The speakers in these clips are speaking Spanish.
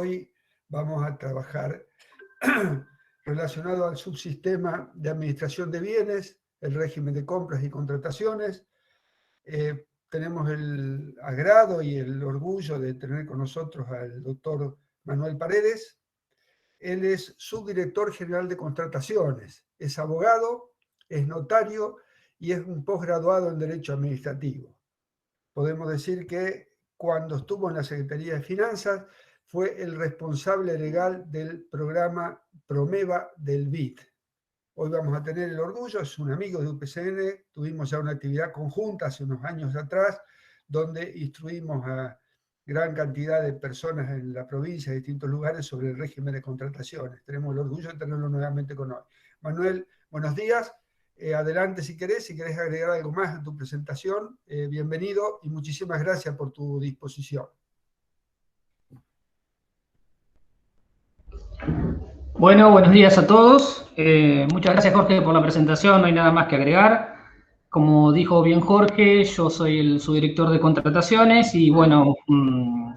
Hoy vamos a trabajar relacionado al subsistema de administración de bienes, el régimen de compras y contrataciones. Tenemos el agrado y el orgullo de tener con nosotros al doctor Manuel Paredes. Él es subdirector general de contrataciones, es abogado, es notario y es un posgraduado en Derecho Administrativo. Podemos decir que cuando estuvo en la Secretaría de Finanzas fue el responsable legal del programa Promeva del BID. Hoy vamos a tener el orgullo, es un amigo de UPCN, tuvimos ya una actividad conjunta hace unos años atrás, donde instruimos a gran cantidad de personas en la provincia, de distintos lugares, sobre el régimen de contrataciones. Tenemos el orgullo de tenerlo nuevamente con hoy. Manuel, buenos días. Adelante si querés agregar algo más a tu presentación, bienvenido y muchísimas gracias por tu disposición. Bueno, buenos días a todos. Muchas gracias, Jorge, por la presentación. No hay nada más que agregar. Como dijo bien Jorge, yo soy el subdirector de contrataciones y, bueno,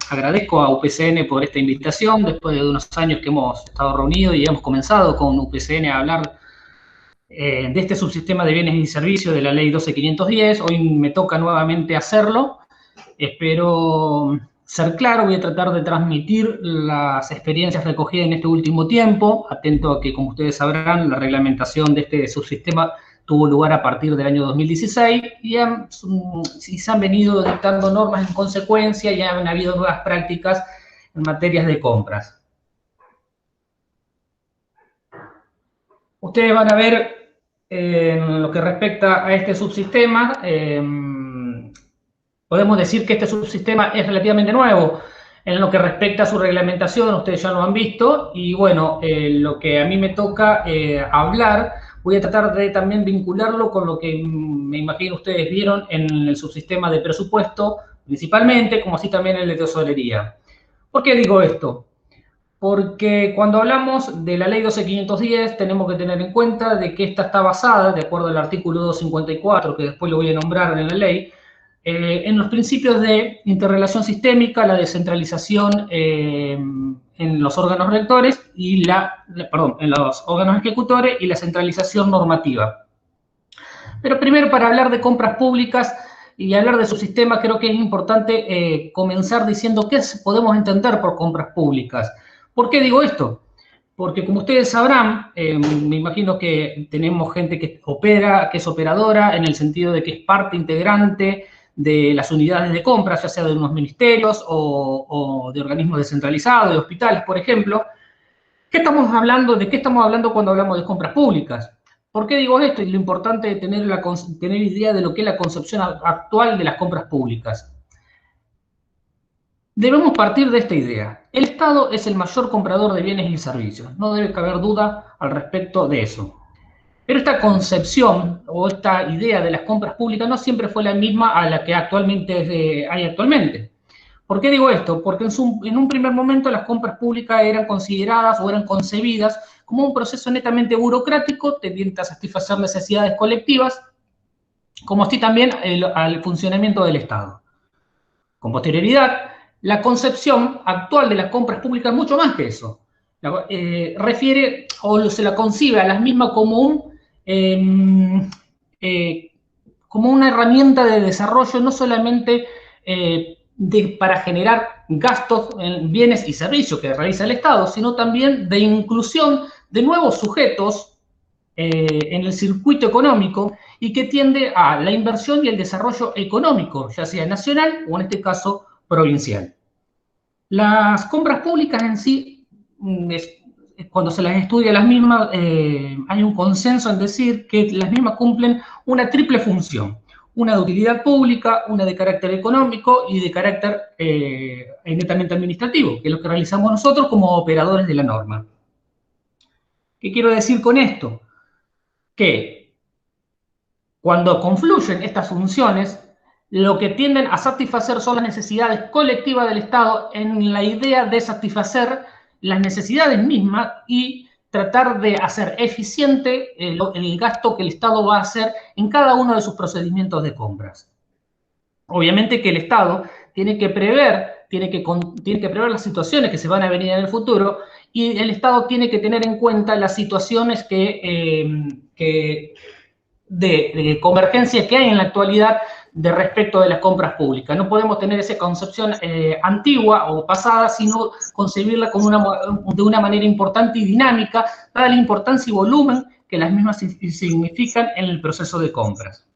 agradezco a UPCN por esta invitación. Después de unos años que hemos estado reunidos y hemos comenzado con UPCN a hablar de este subsistema de bienes y servicios de la Ley 12510. Hoy me toca nuevamente hacerlo. Espero ser claro, voy a tratar de transmitir las experiencias recogidas en este último tiempo, atento a que, como ustedes sabrán, la reglamentación de este subsistema tuvo lugar a partir del año 2016 y se han venido dictando normas en consecuencia y han habido nuevas prácticas en materias de compras. Ustedes van a ver en lo que respecta a este subsistema, podemos decir que este subsistema es relativamente nuevo. En lo que respecta a su reglamentación, ustedes ya lo han visto, y bueno, lo que a mí me toca hablar, voy a tratar de también vincularlo con lo que me imagino ustedes vieron en el subsistema de presupuesto, principalmente, como así también en el de tesorería. ¿Por qué digo esto? Porque cuando hablamos de la ley 12510 tenemos que tener en cuenta de que esta está basada, de acuerdo al artículo 254, que después lo voy a nombrar en la ley, en los principios de interrelación sistémica, la descentralización en los órganos rectores y en los órganos ejecutores y la centralización normativa. Pero primero, para hablar de compras públicas y hablar de su sistema, creo que es importante comenzar diciendo qué podemos entender por compras públicas. ¿Por qué digo esto? Porque, como ustedes sabrán, me imagino que tenemos gente que opera, que es operadora, en el sentido de que es parte integrante de las unidades de compra, ya sea de unos ministerios o de organismos descentralizados, de hospitales, por ejemplo. ¿Qué estamos hablando? ¿De qué estamos hablando cuando hablamos de compras públicas? ¿Por qué digo esto? Y lo importante es tener idea de lo que es la concepción actual de las compras públicas. Debemos partir de esta idea. El Estado es el mayor comprador de bienes y servicios. No debe caber duda al respecto de eso. Pero esta concepción o esta idea de las compras públicas no siempre fue la misma a la que actualmente hay actualmente. ¿Por qué digo esto? Porque en un primer momento las compras públicas eran consideradas o eran concebidas como un proceso netamente burocrático tendiente a satisfacer necesidades colectivas, como así también al funcionamiento del Estado. Con posterioridad, la concepción actual de las compras públicas es mucho más que eso. Refiere o se la concibe a las mismas como como una herramienta de desarrollo no solamente para generar gastos en bienes y servicios que realiza el Estado, sino también de inclusión de nuevos sujetos en el circuito económico y que tiende a la inversión y el desarrollo económico, ya sea nacional o en este caso provincial. Las compras públicas en sí, cuando se las estudia las mismas, hay un consenso en decir que las mismas cumplen una triple función. Una de utilidad pública, una de carácter económico y de carácter netamente administrativo, que es lo que realizamos nosotros como operadores de la norma. ¿Qué quiero decir con esto? Que cuando confluyen estas funciones, lo que tienden a satisfacer son las necesidades colectivas del Estado en la idea de satisfacer las necesidades mismas y tratar de hacer eficiente el gasto que el Estado va a hacer en cada uno de sus procedimientos de compras. Obviamente que el Estado tiene que prever tiene que prever las situaciones que se van a venir en el futuro, y el Estado tiene que tener en cuenta las situaciones de convergencia que hay en la actualidad de respecto de las compras públicas. No podemos tener esa concepción antigua o pasada, sino concebirla de una manera importante y dinámica, dada la importancia y volumen que las mismas significan en el proceso de compras.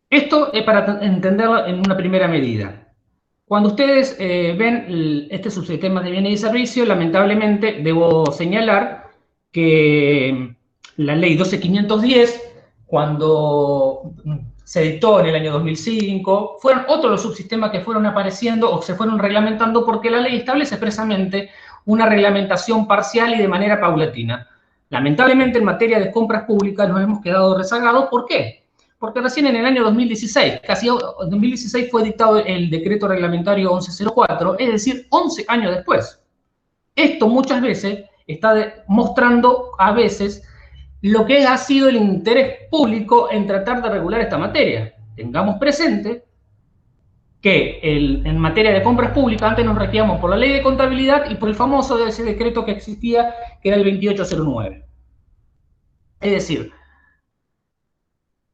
Esto es para entenderlo en una primera medida. Cuando ustedes ven este subsistema de bienes y servicios, lamentablemente debo señalar que la ley 12510, cuando se dictó en el año 2005, fueron otros los subsistemas que fueron apareciendo o se fueron reglamentando, porque la ley establece expresamente una reglamentación parcial y de manera paulatina. Lamentablemente, en materia de compras públicas nos hemos quedado rezagados. ¿Por qué? Porque recién en el año 2016, casi en 2016 fue dictado el decreto reglamentario 1104, es decir, 11 años después. Esto muchas veces está mostrando a veces lo que ha sido el interés público en tratar de regular esta materia. Tengamos presente que en materia de compras públicas antes nos regíamos por la ley de contabilidad y por el famoso de ese decreto que existía, que era el 2809. Es decir,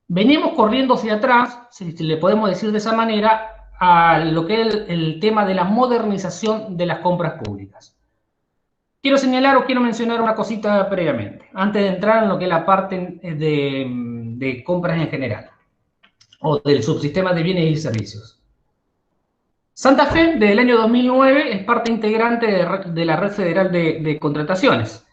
venimos corriendo hacia atrás, si le podemos decir de esa manera, a lo que es el tema de la modernización de las compras públicas. Quiero señalar o quiero mencionar una cosita previamente, antes de entrar en lo que es la parte de compras en general, o del subsistema de bienes y servicios. Santa Fe, desde el año 2009, es parte integrante de la Red Federal de Contrataciones.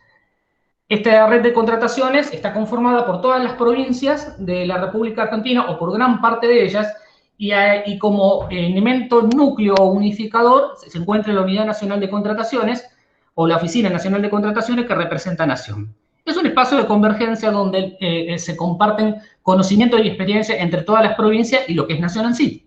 Esta red de contrataciones está conformada por todas las provincias de la República Argentina, o por gran parte de ellas, y como elemento núcleo unificador se encuentra la Unidad Nacional de Contrataciones, o la Oficina Nacional de Contrataciones, que representa a Nación. Es un espacio de convergencia donde se comparten conocimientos y experiencias entre todas las provincias y lo que es Nación en sí.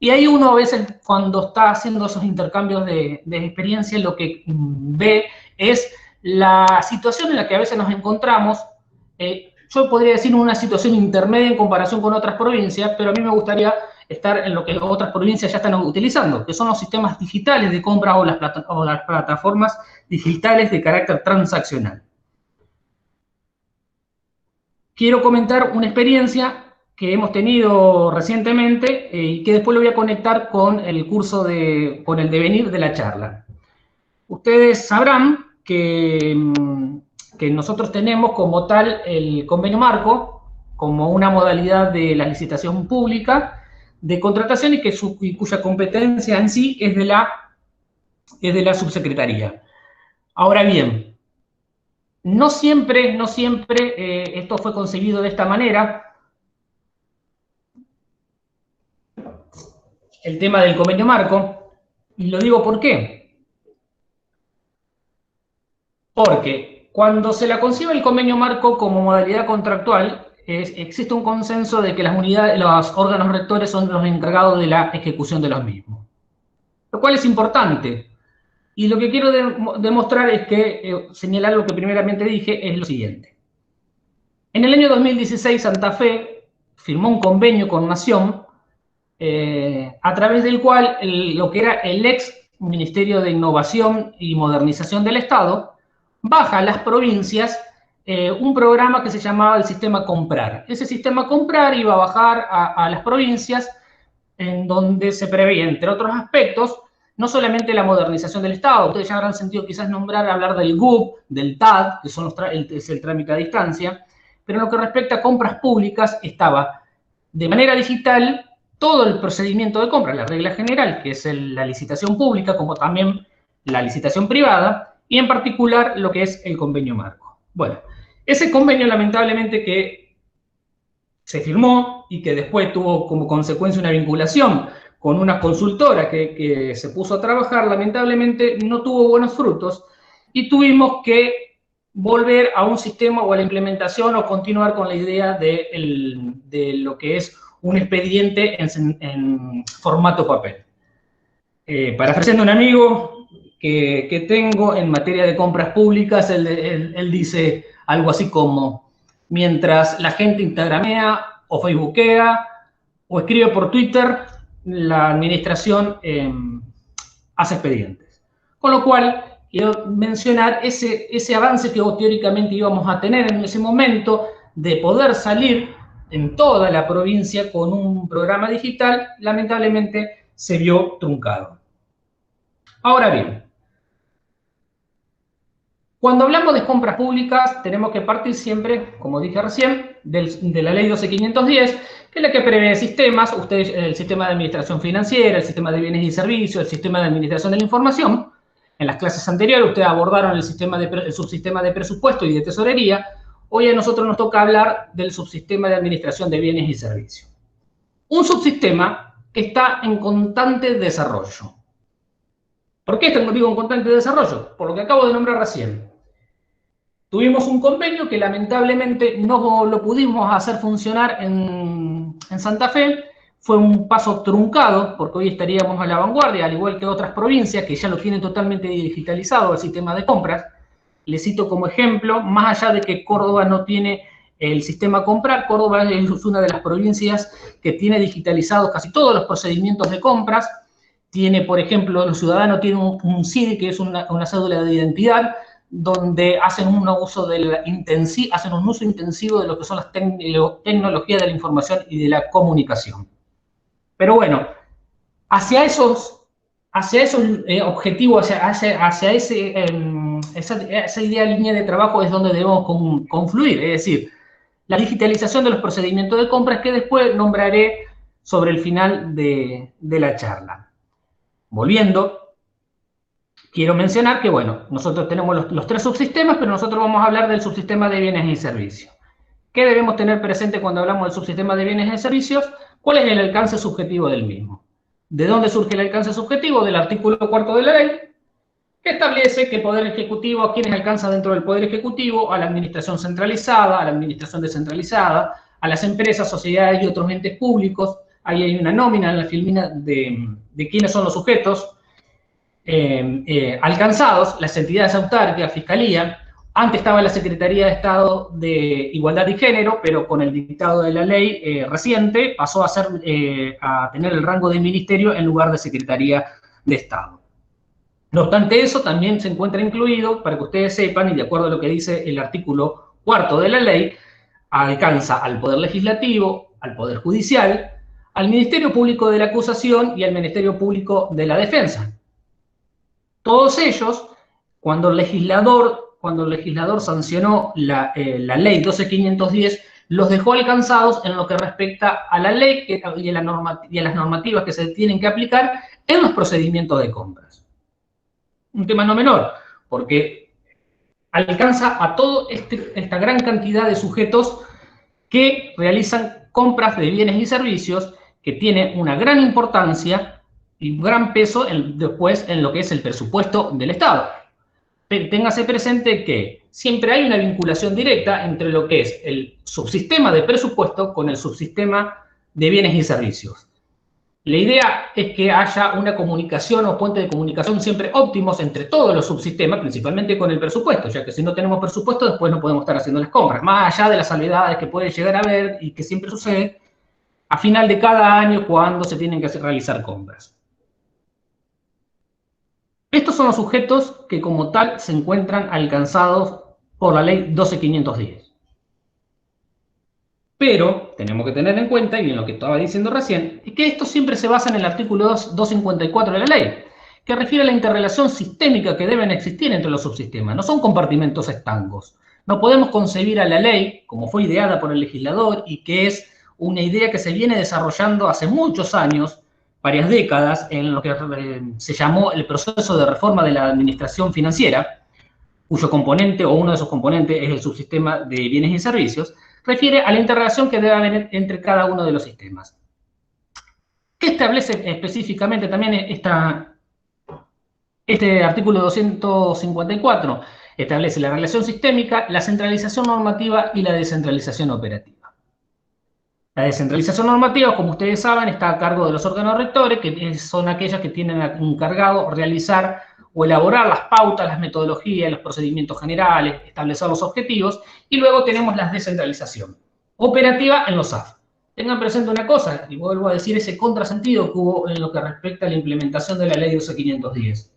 Y ahí uno a veces, cuando está haciendo esos intercambios de experiencia, lo que ve es la situación en la que a veces nos encontramos. Yo podría decir una situación intermedia en comparación con otras provincias, pero a mí me gustaría estar en lo que otras provincias ya están utilizando, que son los sistemas digitales de compra o las plataformas digitales de carácter transaccional. Quiero comentar una experiencia que hemos tenido recientemente y que después lo voy a conectar con el curso con el devenir de la charla. Ustedes sabrán que nosotros tenemos como tal el convenio marco como una modalidad de la licitación pública de contratación y cuya competencia en sí es de la subsecretaría. Ahora bien, no siempre esto fue concebido de esta manera. El tema del convenio marco, y lo digo ¿por qué? Porque cuando se la concibe el convenio marco como modalidad contractual, existe un consenso de que los órganos rectores son los encargados de la ejecución de los mismos. Lo cual es importante. Y lo que quiero demostrar es que, señalar lo que primeramente dije, es lo siguiente. En el año 2016, Santa Fe firmó un convenio con Nación, a través del cual lo que era el ex Ministerio de Innovación y Modernización del Estado baja a las provincias un programa que se llamaba el Sistema Comprar. Ese Sistema Comprar iba a bajar a las provincias, en donde se preveía, entre otros aspectos, no solamente la modernización del Estado. Ustedes ya habrán sentido quizás hablar del GUP, del TAD, que es el trámite a distancia, pero en lo que respecta a compras públicas estaba de manera digital todo el procedimiento de compra, la regla general, que es la licitación pública, como también la licitación privada, y en particular lo que es el convenio marco. Bueno, ese convenio lamentablemente que se firmó y que después tuvo como consecuencia una vinculación con una consultora que se puso a trabajar, lamentablemente no tuvo buenos frutos y tuvimos que volver a un sistema o a la implementación o continuar con la idea de lo que es un expediente en formato papel. Parafraseando a un amigo que tengo en materia de compras públicas, él dice algo así como: mientras la gente instagramea o facebookea o escribe por Twitter, la administración hace expedientes. Con lo cual, quiero mencionar ese avance que teóricamente íbamos a tener en ese momento de poder salir en toda la provincia con un programa digital, lamentablemente se vio truncado. Ahora bien, cuando hablamos de compras públicas, tenemos que partir siempre, como dije recién, de la ley 12510, que es la que prevé sistemas, el sistema de administración financiera, el sistema de bienes y servicios, el sistema de administración de la información. En las clases anteriores ustedes abordaron el subsistema de presupuesto y de tesorería. Hoy a nosotros nos toca hablar del subsistema de administración de bienes y servicios. Un subsistema que está en constante desarrollo. ¿Por qué digo en constante desarrollo? Por lo que acabo de nombrar recién. Tuvimos un convenio que lamentablemente no lo pudimos hacer funcionar en Santa Fe. Fue un paso truncado, porque hoy estaríamos a la vanguardia, al igual que otras provincias que ya lo tienen totalmente digitalizado el sistema de compras. Les cito como ejemplo, más allá de que Córdoba no tiene el sistema comprar, Córdoba es una de las provincias que tiene digitalizados casi todos los procedimientos de compras. Tiene, por ejemplo, los ciudadanos tienen un CIDI, que es una cédula de identidad, donde hacen un uso intensivo de lo que son las tecnologías de la información y de la comunicación. Pero bueno, hacia esos objetivos, hacia esa línea de trabajo es donde debemos confluir, es decir, la digitalización de los procedimientos de compras que después nombraré sobre el final de la charla. Volviendo, quiero mencionar que, bueno, nosotros tenemos los tres subsistemas, pero nosotros vamos a hablar del subsistema de bienes y servicios. ¿Qué debemos tener presente cuando hablamos del subsistema de bienes y servicios? ¿Cuál es el alcance subjetivo del mismo? ¿De dónde surge el alcance subjetivo? Del artículo 4 de la ley, que establece que el Poder Ejecutivo, ¿a quienes alcanza dentro del Poder Ejecutivo? A la administración centralizada, a la administración descentralizada, a las empresas, sociedades y otros entes públicos. Ahí hay una nómina en la filmina de quiénes son los sujetos alcanzados, las entidades autárquicas, Fiscalía. Antes estaba la Secretaría de Estado de Igualdad y Género, pero con el dictado de la ley reciente pasó a tener el rango de ministerio en lugar de Secretaría de Estado. No obstante eso, también se encuentra incluido, para que ustedes sepan, y de acuerdo a lo que dice el artículo 4 de la ley, alcanza al Poder Legislativo, al Poder Judicial, al Ministerio Público de la Acusación y al Ministerio Público de la Defensa. Todos ellos, cuando el legislador sancionó la ley 12510, los dejó alcanzados en lo que respecta a la ley y a las normativas que se tienen que aplicar en los procedimientos de compras. Un tema no menor, porque alcanza a toda esta gran cantidad de sujetos que realizan compras de bienes y servicios, que tiene una gran importancia y un gran peso después en lo que es el presupuesto del Estado. Téngase presente que siempre hay una vinculación directa entre lo que es el subsistema de presupuesto con el subsistema de bienes y servicios. La idea es que haya una comunicación o puente de comunicación siempre óptimos entre todos los subsistemas, principalmente con el presupuesto, ya que si no tenemos presupuesto después no podemos estar haciendo las compras, más allá de las salvedades que puede llegar a haber y que siempre sucede a final de cada año cuando se tienen que realizar compras. Estos son los sujetos que como tal se encuentran alcanzados por la ley 12510. Pero tenemos que tener en cuenta, y en lo que estaba diciendo recién, es que esto siempre se basa en el artículo 254 de la ley, que refiere a la interrelación sistémica que deben existir entre los subsistemas. No son compartimentos estancos. No podemos concebir a la ley, como fue ideada por el legislador, y que es una idea que se viene desarrollando hace muchos años, varias décadas, en lo que se llamó el proceso de reforma de la administración financiera, cuyo componente o uno de sus componentes es el subsistema de bienes y servicios, refiere a la interrelación que debe haber entre cada uno de los sistemas. ¿Qué establece específicamente también este artículo 254? Establece la relación sistémica, la centralización normativa y la descentralización operativa. La descentralización normativa, como ustedes saben, está a cargo de los órganos rectores, que son aquellos que tienen encargado realizar o elaborar las pautas, las metodologías, los procedimientos generales, establecer los objetivos, y luego tenemos la descentralización operativa en los SAF. Tengan presente una cosa, y vuelvo a decir ese contrasentido que hubo en lo que respecta a la implementación de la ley 12.510.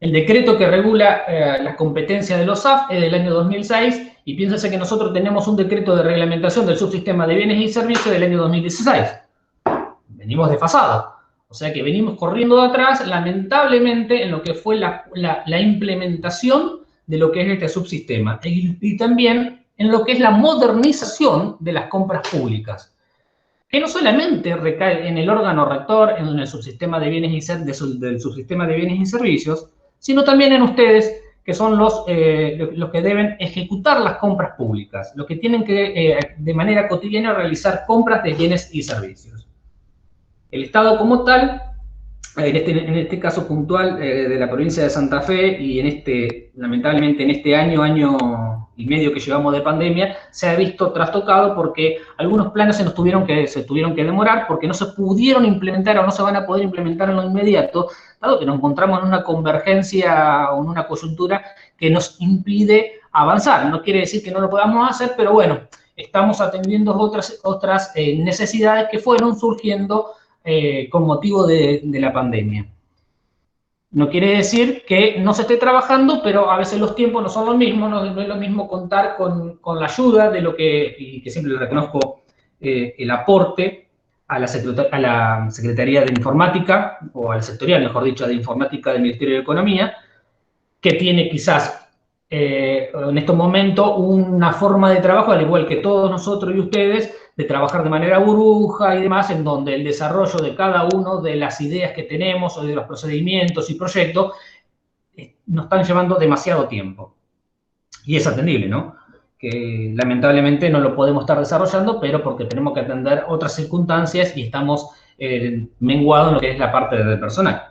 El decreto que regula las competencias de los SAF es del año 2006, y piénsense que nosotros tenemos un decreto de reglamentación del subsistema de bienes y servicios del año 2016. Venimos desfasados. O sea que venimos corriendo de atrás, lamentablemente, en lo que fue la implementación de lo que es este subsistema. Y también en lo que es la modernización de las compras públicas, que no solamente recae en el órgano rector, en el subsistema de bienes del subsistema de bienes y servicios, sino también en ustedes, que son los que deben ejecutar las compras públicas, los que tienen que, de manera cotidiana, realizar compras de bienes y servicios. El Estado como tal, en este caso puntual de la provincia de Santa Fe, y lamentablemente en este año y medio que llevamos de pandemia, se ha visto trastocado porque algunos planes se tuvieron que demorar porque no se pudieron implementar o no se van a poder implementar en lo inmediato, dado que nos encontramos en una convergencia o en una coyuntura que nos impide avanzar. No quiere decir que no lo podamos hacer, pero bueno, estamos atendiendo otras necesidades que fueron surgiendo con motivo de la pandemia. No quiere decir que no se esté trabajando, pero a veces los tiempos no son los mismos, no es lo mismo contar con la ayuda y que siempre le reconozco el aporte a la Secretaría de Informática, o a la sectorial, mejor dicho, de Informática del Ministerio de Economía, que tiene quizás en estos momentos una forma de trabajo, al igual que todos nosotros y ustedes, de trabajar de manera burbuja y demás, en donde el desarrollo de cada uno de las ideas que tenemos o de los procedimientos y proyectos nos están llevando demasiado tiempo. Y es atendible, ¿no? Que lamentablemente no lo podemos estar desarrollando, pero porque tenemos que atender otras circunstancias y estamos menguados en lo que es la parte del personal.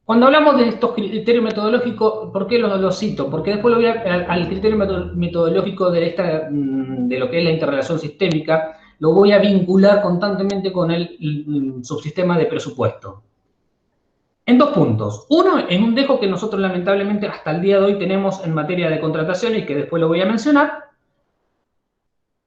Cuando hablamos de estos criterios metodológicos, ¿por qué los cito? Porque después lo voy al criterio metodológico de lo que es la interrelación sistémica, lo voy a vincular constantemente con el subsistema de presupuesto. En dos puntos. Uno, en un dejo que nosotros lamentablemente hasta el día de hoy tenemos en materia de contratación y que después lo voy a mencionar,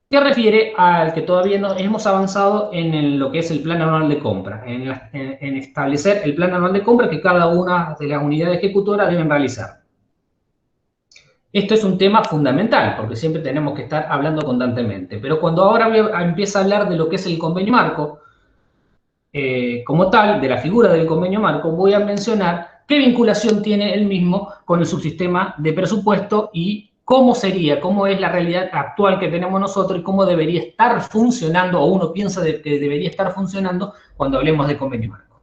que refiere al que todavía no hemos avanzado en lo que es el plan anual de compra, en establecer el plan anual de compra que cada una de las unidades ejecutoras deben realizar. Esto es un tema fundamental, porque siempre tenemos que estar hablando constantemente. Pero cuando ahora empieza a hablar de lo que es el convenio marco, como tal, de la figura del convenio marco, voy a mencionar qué vinculación tiene el mismo con el subsistema de presupuesto y cómo es la realidad actual que tenemos nosotros y cómo debería estar funcionando, o uno piensa que debería estar funcionando cuando hablemos de convenio marco.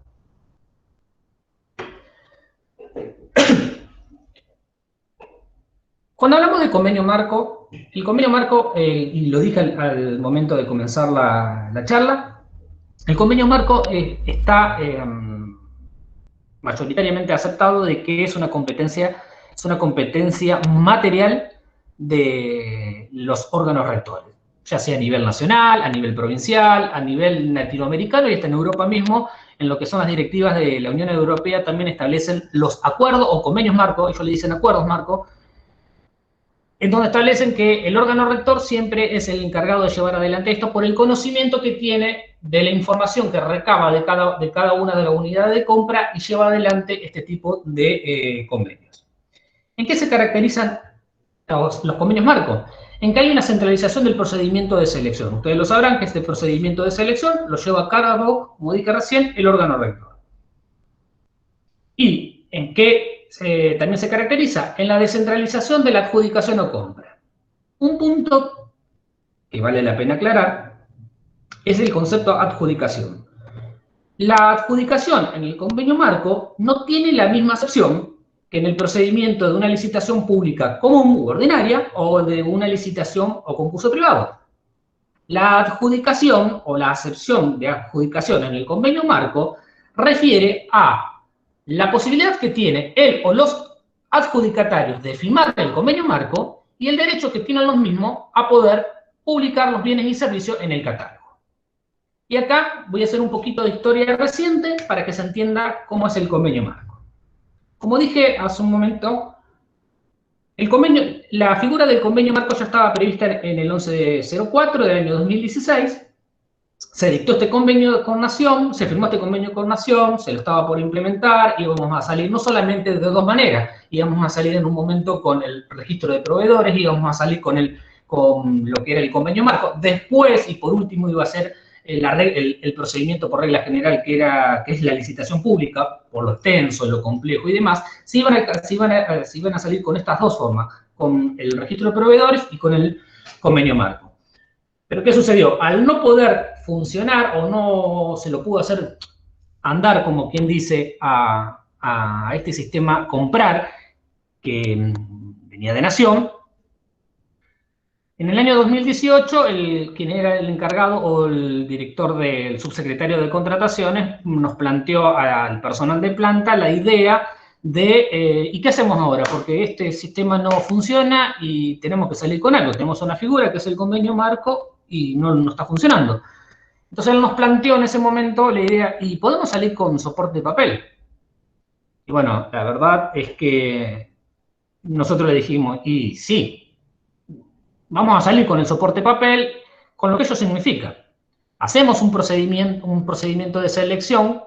Cuando hablamos de convenio marco, el convenio marco, y lo dije al momento de comenzar la charla, el convenio marco está mayoritariamente aceptado de que es una competencia material de los órganos rectores, ya sea a nivel nacional, a nivel provincial, a nivel latinoamericano y hasta en Europa mismo, en lo que son las directivas de la Unión Europea también establecen los acuerdos o convenios marco, ellos le dicen acuerdos marco, en donde establecen que el órgano rector siempre es el encargado de llevar adelante esto por el conocimiento que tiene de la información que recaba de cada una de las unidades de compra y lleva adelante este tipo de convenios. ¿En qué se caracterizan los convenios marco? En que hay una centralización del procedimiento de selección. Ustedes lo sabrán que este procedimiento de selección lo lleva a cabo, como dije recién, el órgano rector. ¿Y en qué también se caracteriza? En la descentralización de la adjudicación o compra. Un punto que vale la pena aclarar es el concepto de adjudicación. La adjudicación en el convenio marco no tiene la misma acepción que en el procedimiento de una licitación pública común u ordinaria o de una licitación o concurso privado. La adjudicación o la acepción de adjudicación en el convenio marco refiere a la posibilidad que tiene él o los adjudicatarios de firmar el convenio marco y el derecho que tienen los mismos a poder publicar los bienes y servicios en el catálogo. Y acá voy a hacer un poquito de historia reciente para que se entienda cómo es el convenio marco. Como dije hace un momento, La figura del convenio marco ya estaba prevista en el 1104 del año 2016. Se dictó este convenio con Nación, se firmó este convenio con Nación, se lo estaba por implementar, íbamos a salir no solamente de dos maneras, íbamos a salir en un momento con el registro de proveedores, íbamos a salir con lo que era el convenio marco. Después, y por último, iba a ser el procedimiento por regla general, que es la licitación pública, por lo extenso, lo complejo y demás, se iban a salir con estas dos formas, con el registro de proveedores y con el convenio marco. Pero ¿qué sucedió? Al no poder funcionar o no se lo pudo hacer andar, como quien dice, a este sistema comprar, que venía de Nación, en el año 2018, quien era el encargado o el director del subsecretario de contrataciones nos planteó al personal de planta la idea de, ¿y qué hacemos ahora? Porque este sistema no funciona y tenemos que salir con algo. Tenemos una figura que es el convenio marco y no está funcionando. Entonces él nos planteó en ese momento la idea, ¿y podemos salir con soporte de papel? Y bueno, la verdad es que nosotros le dijimos, y sí, vamos a salir con el soporte papel, con lo que eso significa. Hacemos un procedimiento de selección,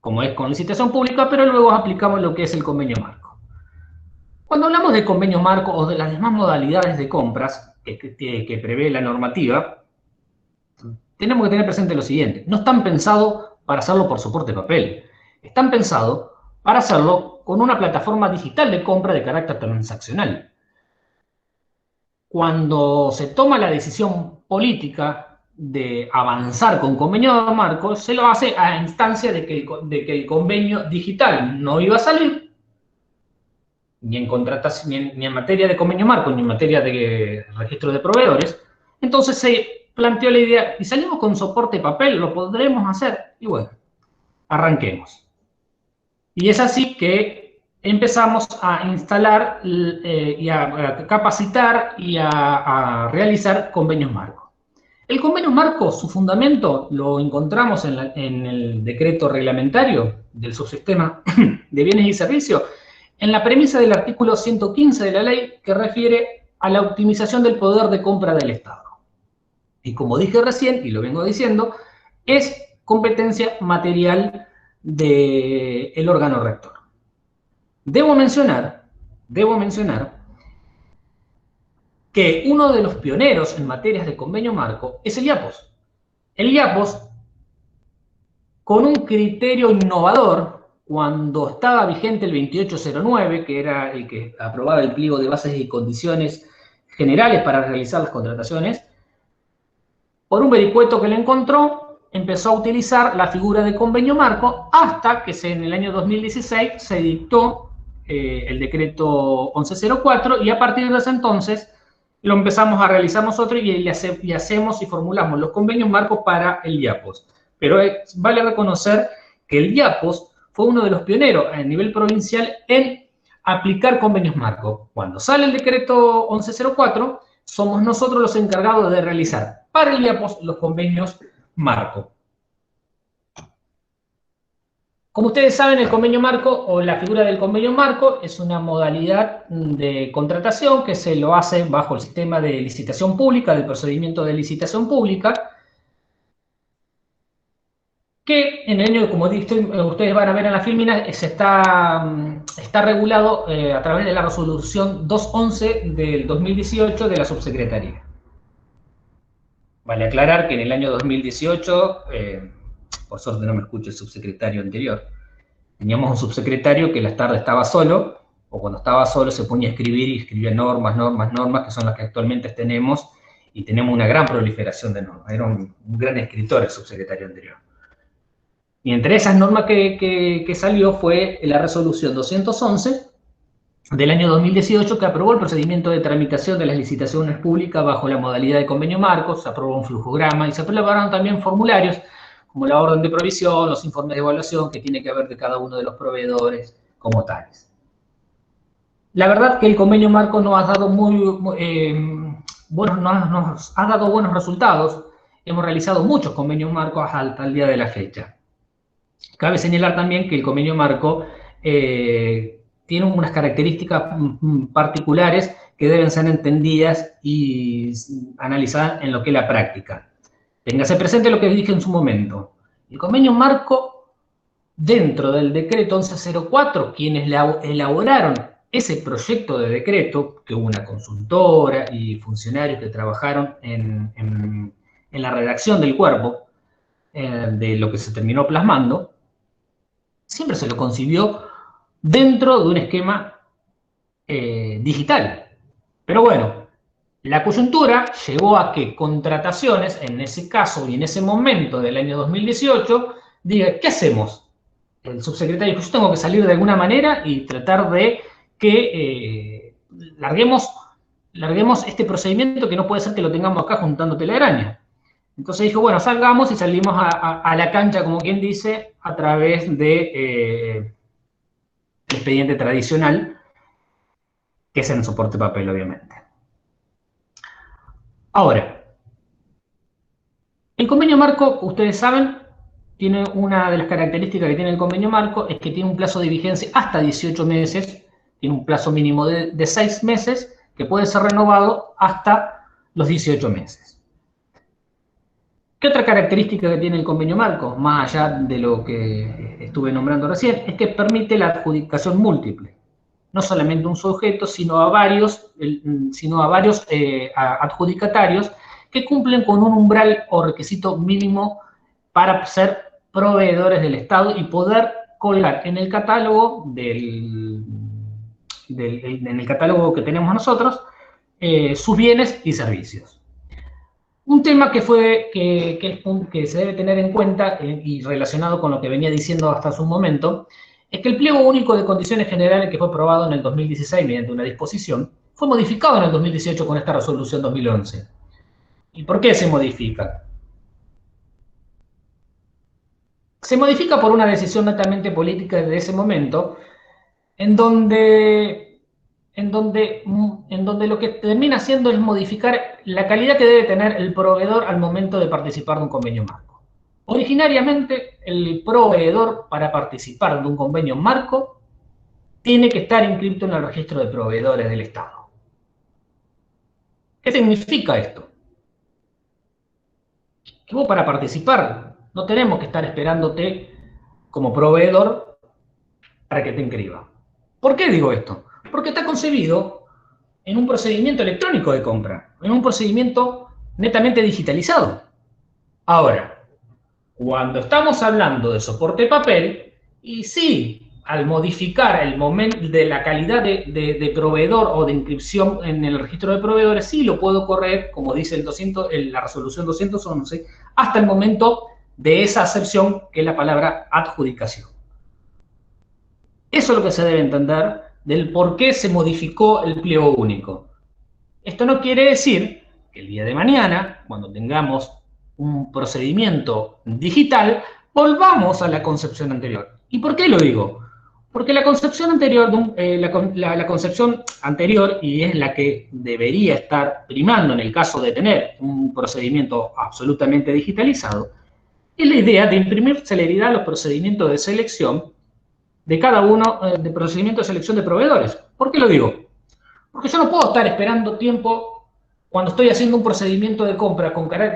como es con licitación pública, pero luego aplicamos lo que es el convenio marco. Cuando hablamos de convenio marco o de las demás modalidades de compras que prevé la normativa, tenemos que tener presente lo siguiente. No están pensados para hacerlo por soporte papel. Están pensados para hacerlo con una plataforma digital de compra de carácter transaccional. Cuando se toma la decisión política de avanzar con convenio marco, se lo hace a instancia de que el convenio digital no iba a salir, ni en materia de convenio marco, ni en materia de registro de proveedores. Entonces se planteó la idea, y salimos con soporte papel, lo podremos hacer, y bueno, arranquemos. Y es así que empezamos a instalar y a capacitar y a realizar convenios marco. El convenio marco, su fundamento, lo encontramos en el decreto reglamentario del subsistema de bienes y servicios, en la premisa del artículo 115 de la ley que refiere a la optimización del poder de compra del Estado. Y como dije recién, y lo vengo diciendo, es competencia material del órgano rector. Debo mencionar que uno de los pioneros en materias de convenio marco es el IAPOS. El IAPOS, con un criterio innovador, cuando estaba vigente el 2809, que era el que aprobaba el pliego de bases y condiciones generales para realizar las contrataciones, por un vericueto que le encontró, empezó a utilizar la figura de convenio marco hasta que en el año 2016 se dictó el decreto 1104 y a partir de ese entonces lo empezamos a realizar nosotros y hacemos y formulamos los convenios marcos para el IAPOS. Pero vale reconocer que el IAPOS fue uno de los pioneros a nivel provincial en aplicar convenios marcos. Cuando sale el decreto 1104, somos nosotros los encargados de realizar para el IAPOS los convenios marco. Como ustedes saben, el convenio marco o la figura del convenio marco es una modalidad de contratación que se lo hace bajo el sistema de licitación pública, del procedimiento de licitación pública, que en el año, como ustedes van a ver en la filmina, está regulado a través de la resolución 211 del 2018 de la subsecretaría. Vale aclarar que en el año 2018, por suerte no me escucho el subsecretario anterior, teníamos un subsecretario que las tardes estaba solo, o cuando estaba solo se ponía a escribir y escribía normas, que son las que actualmente tenemos, y tenemos una gran proliferación de normas. Era un gran escritor el subsecretario anterior. Y entre esas normas que salió fue la resolución 211 del año 2018 que aprobó el procedimiento de tramitación de las licitaciones públicas bajo la modalidad de convenio marco, se aprobó un flujograma y se aprobaron también formularios como la orden de provisión, los informes de evaluación que tiene que ver de cada uno de los proveedores como tales. La verdad que el convenio marco nos ha dado nos ha dado buenos resultados. Hemos realizado muchos convenios marcos hasta el día de la fecha. Cabe señalar también que el convenio marco tiene unas características particulares que deben ser entendidas y analizadas en lo que es la práctica. Téngase presente lo que dije en su momento. El convenio marco, dentro del decreto 1104, quienes elaboraron ese proyecto de decreto, que hubo una consultora y funcionarios que trabajaron en la redacción del cuerpo, de lo que se terminó plasmando, siempre se lo concibió dentro de un esquema digital. Pero bueno, la coyuntura llevó a que contrataciones, en ese caso y en ese momento del año 2018, diga, ¿qué hacemos? El subsecretario dijo, yo tengo que salir de alguna manera y tratar de que larguemos este procedimiento, que no puede ser que lo tengamos acá juntando telaraña. Entonces dijo, bueno, salgamos y salimos a la cancha, como quien dice, a través de el expediente tradicional, que es en soporte papel, obviamente. Ahora, el convenio marco, ustedes saben, tiene una de las características que tiene el convenio marco, es que tiene un plazo de vigencia hasta 18 meses, tiene un plazo mínimo de 6 meses, que puede ser renovado hasta los 18 meses. ¿Qué otra característica que tiene el convenio marco, más allá de lo que estuve nombrando recién? Es que permite la adjudicación múltiple. No solamente un sujeto, sino a varios adjudicatarios que cumplen con un umbral o requisito mínimo para ser proveedores del Estado y poder colgar en el catálogo en el catálogo que tenemos nosotros sus bienes y servicios. Un tema que se debe tener en cuenta y relacionado con lo que venía diciendo hasta hace un momento, es que el pliego único de condiciones generales, que fue aprobado en el 2016 mediante una disposición, fue modificado en el 2018 con esta resolución 2011. ¿Y por qué se modifica? Se modifica por una decisión netamente política de ese momento, en donde lo que termina haciendo es modificar la calidad que debe tener el proveedor al momento de participar de un convenio marco. Originariamente, el proveedor, para participar de un convenio marco, tiene que estar inscrito en el registro de proveedores del Estado. ¿Qué significa esto? Que vos, para participar, no tenemos que estar esperándote como proveedor para que te inscriba. ¿Por qué digo esto? Porque está concebido en un procedimiento electrónico de compra, en un procedimiento netamente digitalizado. Ahora, cuando estamos hablando de soporte papel, y sí, al modificar el momento de la calidad de proveedor o de inscripción en el registro de proveedores, sí lo puedo correr, como dice la resolución 211, hasta el momento de esa acepción, que es la palabra adjudicación. Eso es lo que se debe entender del por qué se modificó el pliego único. Esto no quiere decir que el día de mañana, cuando tengamos un procedimiento digital, volvamos a la concepción anterior. ¿Y por qué lo digo? Porque la concepción anterior, la concepción anterior, y es la que debería estar primando en el caso de tener un procedimiento absolutamente digitalizado, es la idea de imprimir celeridad a los procedimientos de selección de cada uno de procedimientos de selección de proveedores. ¿Por qué lo digo? Porque yo no puedo estar esperando tiempo cuando estoy haciendo un procedimiento de compra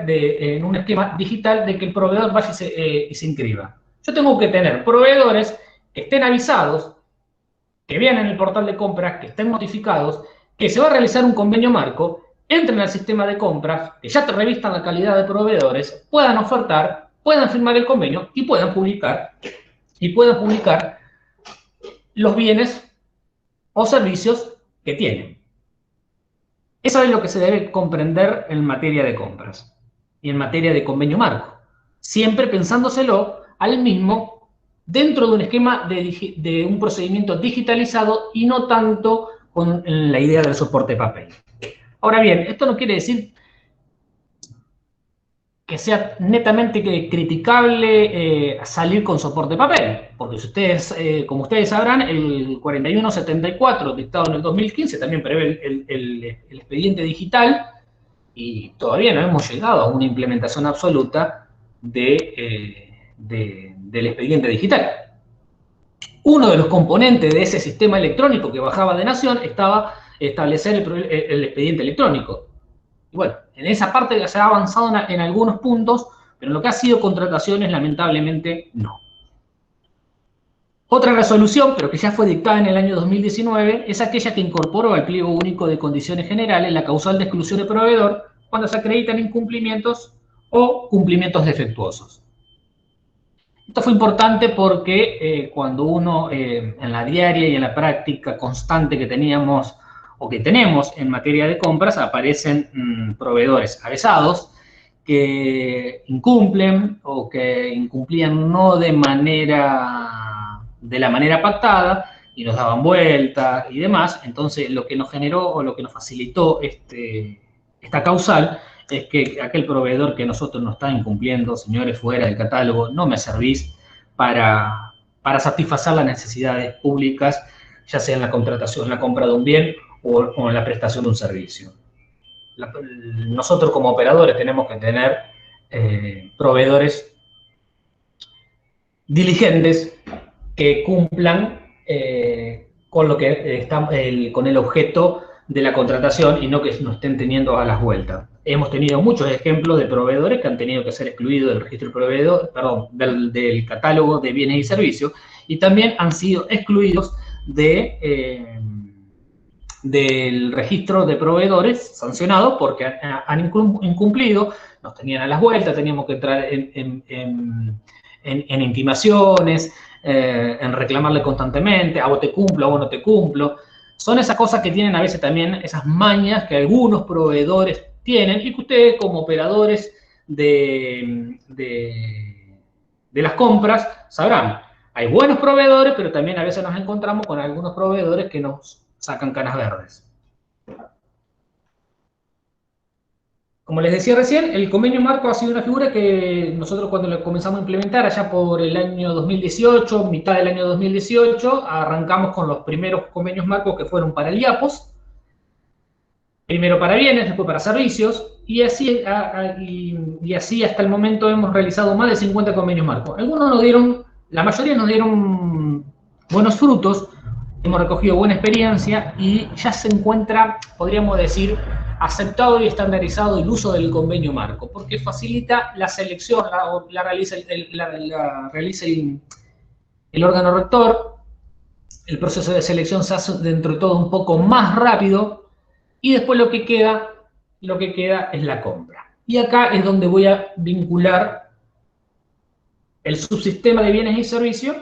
en un esquema digital de que el proveedor vaya y se inscriba. Yo tengo que tener proveedores que estén avisados, que vean en el portal de compras, que estén notificados, que se va a realizar un convenio marco, entren al sistema de compras, que ya te revistan la calidad de proveedores, puedan ofertar, puedan firmar el convenio y puedan publicar los bienes o servicios que tienen. Eso es lo que se debe comprender en materia de compras y en materia de convenio marco, siempre pensándoselo al mismo dentro de un esquema de un procedimiento digitalizado y no tanto con la idea del soporte papel. Ahora bien, esto no quiere decir que sea netamente criticable salir con soporte papel, porque si ustedes, como ustedes sabrán, el 4174 dictado en el 2015 también prevé el expediente digital y todavía no hemos llegado a una implementación absoluta del expediente digital. uno de los componentes de ese sistema electrónico que bajaba de Nación estaba establecer el expediente electrónico. Y bueno, en esa parte ya se ha avanzado en algunos puntos, pero en lo que ha sido contrataciones, lamentablemente, no. Otra resolución, pero que ya fue dictada en el año 2019, es aquella que incorporó al pliego único de condiciones generales la causal de exclusión de proveedor cuando se acreditan incumplimientos o cumplimientos defectuosos. Esto fue importante porque cuando uno en la diaria y en la práctica constante que teníamos o que tenemos en materia de compras, aparecen proveedores avesados que incumplen o que incumplían no de la manera pactada y nos daban vueltas y demás. Entonces, lo que nos generó o lo que nos facilitó esta causal es que aquel proveedor que nosotros nos está incumpliendo, señores, fuera del catálogo, no me servís para satisfacer las necesidades públicas, ya sea en la contratación, en la compra de un bien o en la prestación de un servicio. Nosotros como operadores tenemos que tener proveedores diligentes que cumplan con lo que con el objeto de la contratación y no que nos estén teniendo a las vueltas. Hemos tenido muchos ejemplos de proveedores que han tenido que ser excluidos del registro de proveedor, perdón, del catálogo de bienes y servicios, y también han sido excluidos del registro de proveedores sancionados porque han incumplido, nos tenían a las vueltas, teníamos que entrar en intimaciones, en reclamarle constantemente, a vos te cumplo, a vos no te cumplo. Son esas cosas que tienen a veces también, esas mañas que algunos proveedores tienen y que ustedes como operadores de las compras sabrán. Hay buenos proveedores, pero también a veces nos encontramos con algunos proveedores que nos sacan canas verdes. Como les decía recién, el convenio marco ha sido una figura que nosotros cuando lo comenzamos a implementar allá por el año 2018, mitad del año 2018, arrancamos con los primeros convenios marcos que fueron para el IAPOS, primero para bienes, después para servicios, y así hasta el momento hemos realizado más de 50 convenios marcos. Algunos nos dieron, la mayoría nos dieron buenos frutos, hemos recogido buena experiencia y ya se encuentra, podríamos decir, aceptado y estandarizado el uso del convenio marco, porque facilita la selección, la realiza el órgano rector, el proceso de selección se hace dentro de todo un poco más rápido y después lo que queda es la compra. Y acá es donde voy a vincular el subsistema de bienes y servicios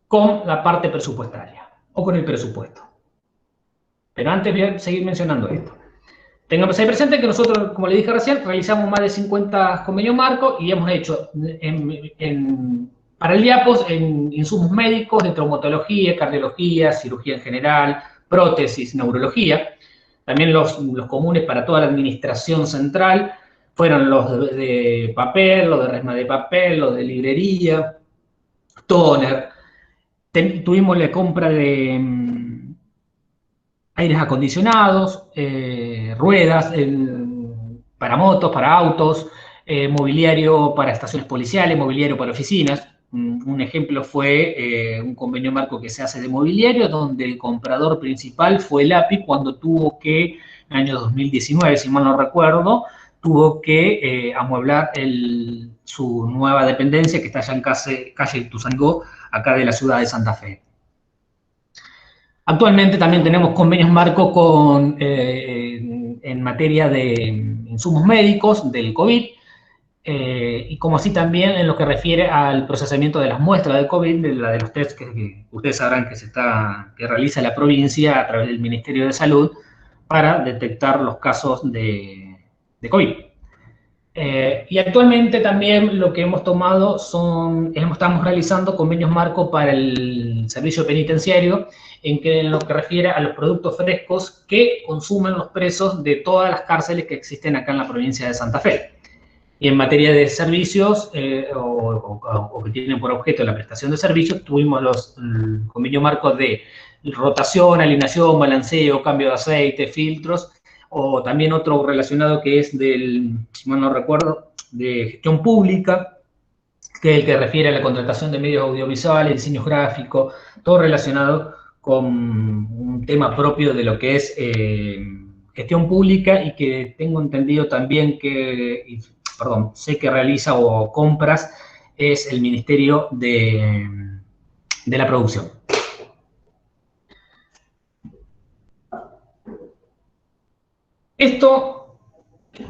con la parte presupuestaria o con el presupuesto. Pero antes voy a seguir mencionando esto. Tengamos ahí presente que nosotros, como le dije recién, realizamos más de 50 convenios marcos y hemos hecho para el IAPOS en insumos médicos de traumatología, cardiología, cirugía en general, prótesis, neurología. También los comunes para toda la administración central fueron los de papel, los de resma de papel, los de librería, toner. Tuvimos la compra de aires acondicionados, ruedas para motos, para autos, mobiliario para estaciones policiales, mobiliario para oficinas. Un ejemplo fue un convenio marco que se hace de mobiliario, donde el comprador principal fue el API cuando tuvo que, en el año 2019, si mal no recuerdo, tuvo que amueblar su nueva dependencia que está allá en calle Ituzaingó, acá de la ciudad de Santa Fe. Actualmente también tenemos convenios marco en materia de insumos médicos del COVID, y como así también en lo que refiere al procesamiento de las muestras de COVID, de los test que ustedes sabrán que realiza la provincia a través del Ministerio de Salud para detectar los casos de COVID. Y actualmente también lo que hemos tomado estamos realizando convenios marco para el servicio penitenciario en lo que refiere a los productos frescos que consumen los presos de todas las cárceles que existen acá en la provincia de Santa Fe. Y en materia de servicios o que tienen por objeto la prestación de servicios, tuvimos los convenios marcos de rotación, alineación, balanceo, cambio de aceite, filtros, o también otro relacionado que es si mal no recuerdo, de gestión pública, que es el que refiere a la contratación de medios audiovisuales, diseño gráfico, todo relacionado con un tema propio de lo que es gestión pública y que tengo entendido también que, perdón, sé que realiza o compras, es el Ministerio de la Producción. Esto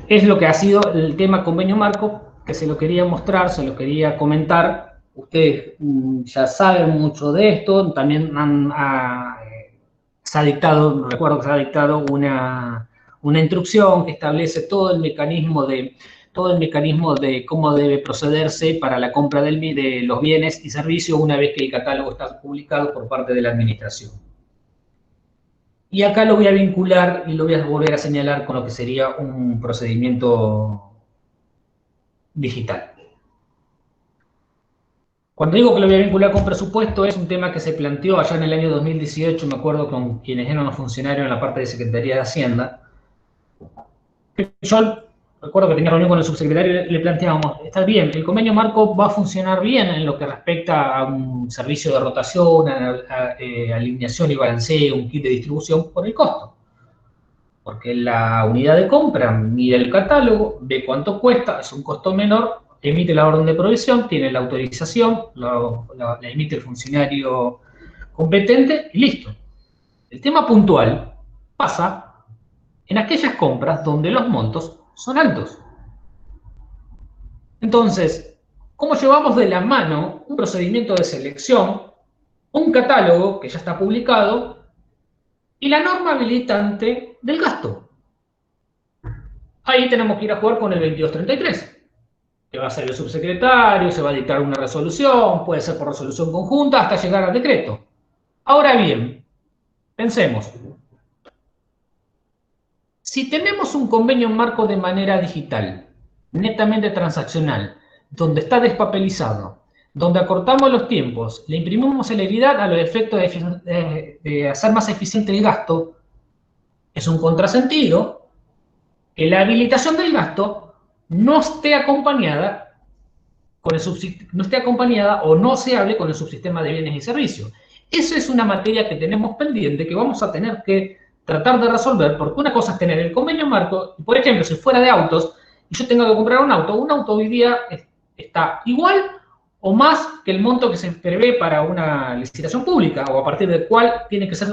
es lo que ha sido el tema convenio marco, que se lo quería mostrar, se lo quería comentar. Ustedes ya saben mucho de esto, también se ha dictado, recuerdo que se ha dictado una instrucción que establece todo el mecanismo de cómo debe procederse para la compra de los bienes y servicios una vez que el catálogo está publicado por parte de la administración. Y acá lo voy a vincular y lo voy a volver a señalar con lo que sería un procedimiento digital. Cuando digo que lo voy a vincular con presupuesto, es un tema que se planteó allá en el año 2018, me acuerdo con quienes eran los funcionarios en la parte de Secretaría de Hacienda. Yo recuerdo que tenía reunión con el subsecretario y le planteábamos, está bien, el convenio marco va a funcionar bien en lo que respecta a un servicio de rotación, a alineación y balanceo, un kit de distribución por el costo. Porque la unidad de compra mide el catálogo, ve cuánto cuesta, es un costo menor, emite la orden de provisión, tiene la autorización, la emite el funcionario competente y listo. El tema puntual pasa en aquellas compras donde los montos son altos. Entonces, ¿cómo llevamos de la mano un procedimiento de selección, un catálogo que ya está publicado y la norma habilitante del gasto? Ahí tenemos que ir a jugar con el 2233, que va a ser el subsecretario, se va a dictar una resolución, puede ser por resolución conjunta, hasta llegar al decreto. Ahora bien, pensemos. Si tenemos un convenio marco de manera digital, netamente transaccional, donde está despapelizado, donde acortamos los tiempos, le imprimimos celeridad a los efectos de hacer más eficiente el gasto, es un contrasentido que la habilitación del gasto no esté acompañada o no se hable con el subsistema de bienes y servicios. Esa es una materia que tenemos pendiente, que vamos a tener que tratar de resolver, porque una cosa es tener el convenio marco, y por ejemplo, si fuera de autos, y yo tengo que comprar un auto hoy día está igual o más que el monto que se prevé para una licitación pública, o a partir del cual tiene que ser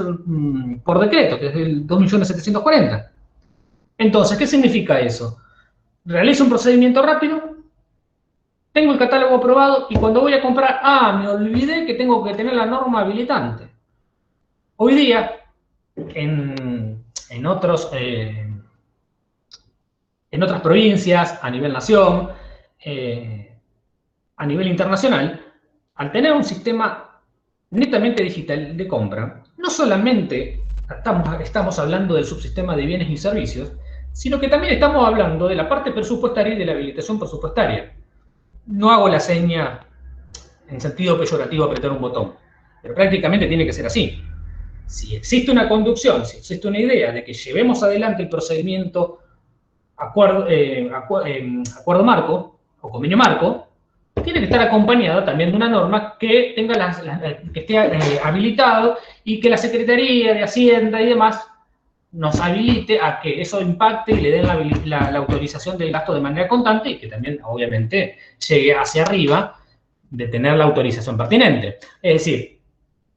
por decreto, que es el 2.740.000. Entonces, ¿qué significa eso? Realizo un procedimiento rápido, tengo el catálogo aprobado y cuando voy a comprar, me olvidé que tengo que tener la norma habilitante. Hoy día, en otras provincias, a nivel nación, a nivel internacional, al tener un sistema netamente digital de compra, no solamente estamos hablando del subsistema de bienes y servicios, sino que también estamos hablando de la parte presupuestaria y de la habilitación presupuestaria. No hago la seña en sentido peyorativo apretar un botón, pero prácticamente tiene que ser así. Si existe una conducción, si existe una idea de que llevemos adelante el procedimiento acuerdo marco o convenio marco, tiene que estar acompañada también de una norma que tenga que esté habilitado y que la Secretaría de Hacienda y demás nos habilite a que eso impacte y le den la autorización del gasto de manera constante y que también, obviamente, llegue hacia arriba de tener la autorización pertinente. Es decir,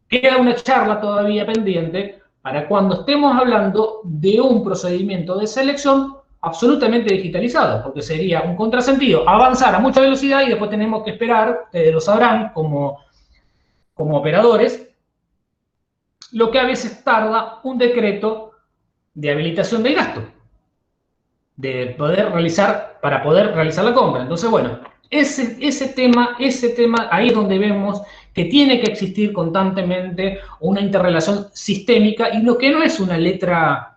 queda una charla todavía pendiente para cuando estemos hablando de un procedimiento de selección absolutamente digitalizado, porque sería un contrasentido avanzar a mucha velocidad y después tenemos que esperar, ustedes lo sabrán como operadores, lo que a veces tarda un decreto de habilitación del gasto, para poder realizar la compra. Entonces, bueno, ese tema, ahí es donde vemos que tiene que existir constantemente una interrelación sistémica y lo que no es una letra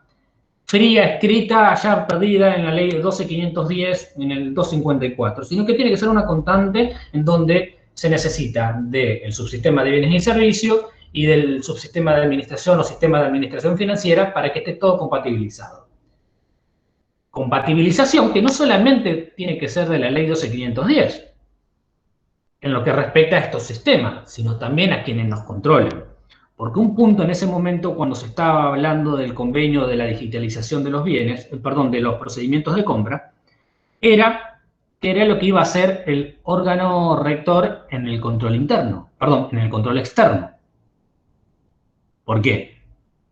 fría, escrita, ya perdida en la ley 12.510, en el 254, sino que tiene que ser una constante en donde se necesita del subsistema de bienes y servicios y del subsistema de administración o sistema de administración financiera para que esté todo compatibilizado. Compatibilización que no solamente tiene que ser de la ley 12.510, en lo que respecta a estos sistemas, sino también a quienes nos controlan. Porque un punto en ese momento, cuando se estaba hablando del convenio de la digitalización de los bienes, perdón, de los procedimientos de compra, era que era lo que iba a ser el órgano rector en el control interno, perdón, en el control externo. ¿Por qué?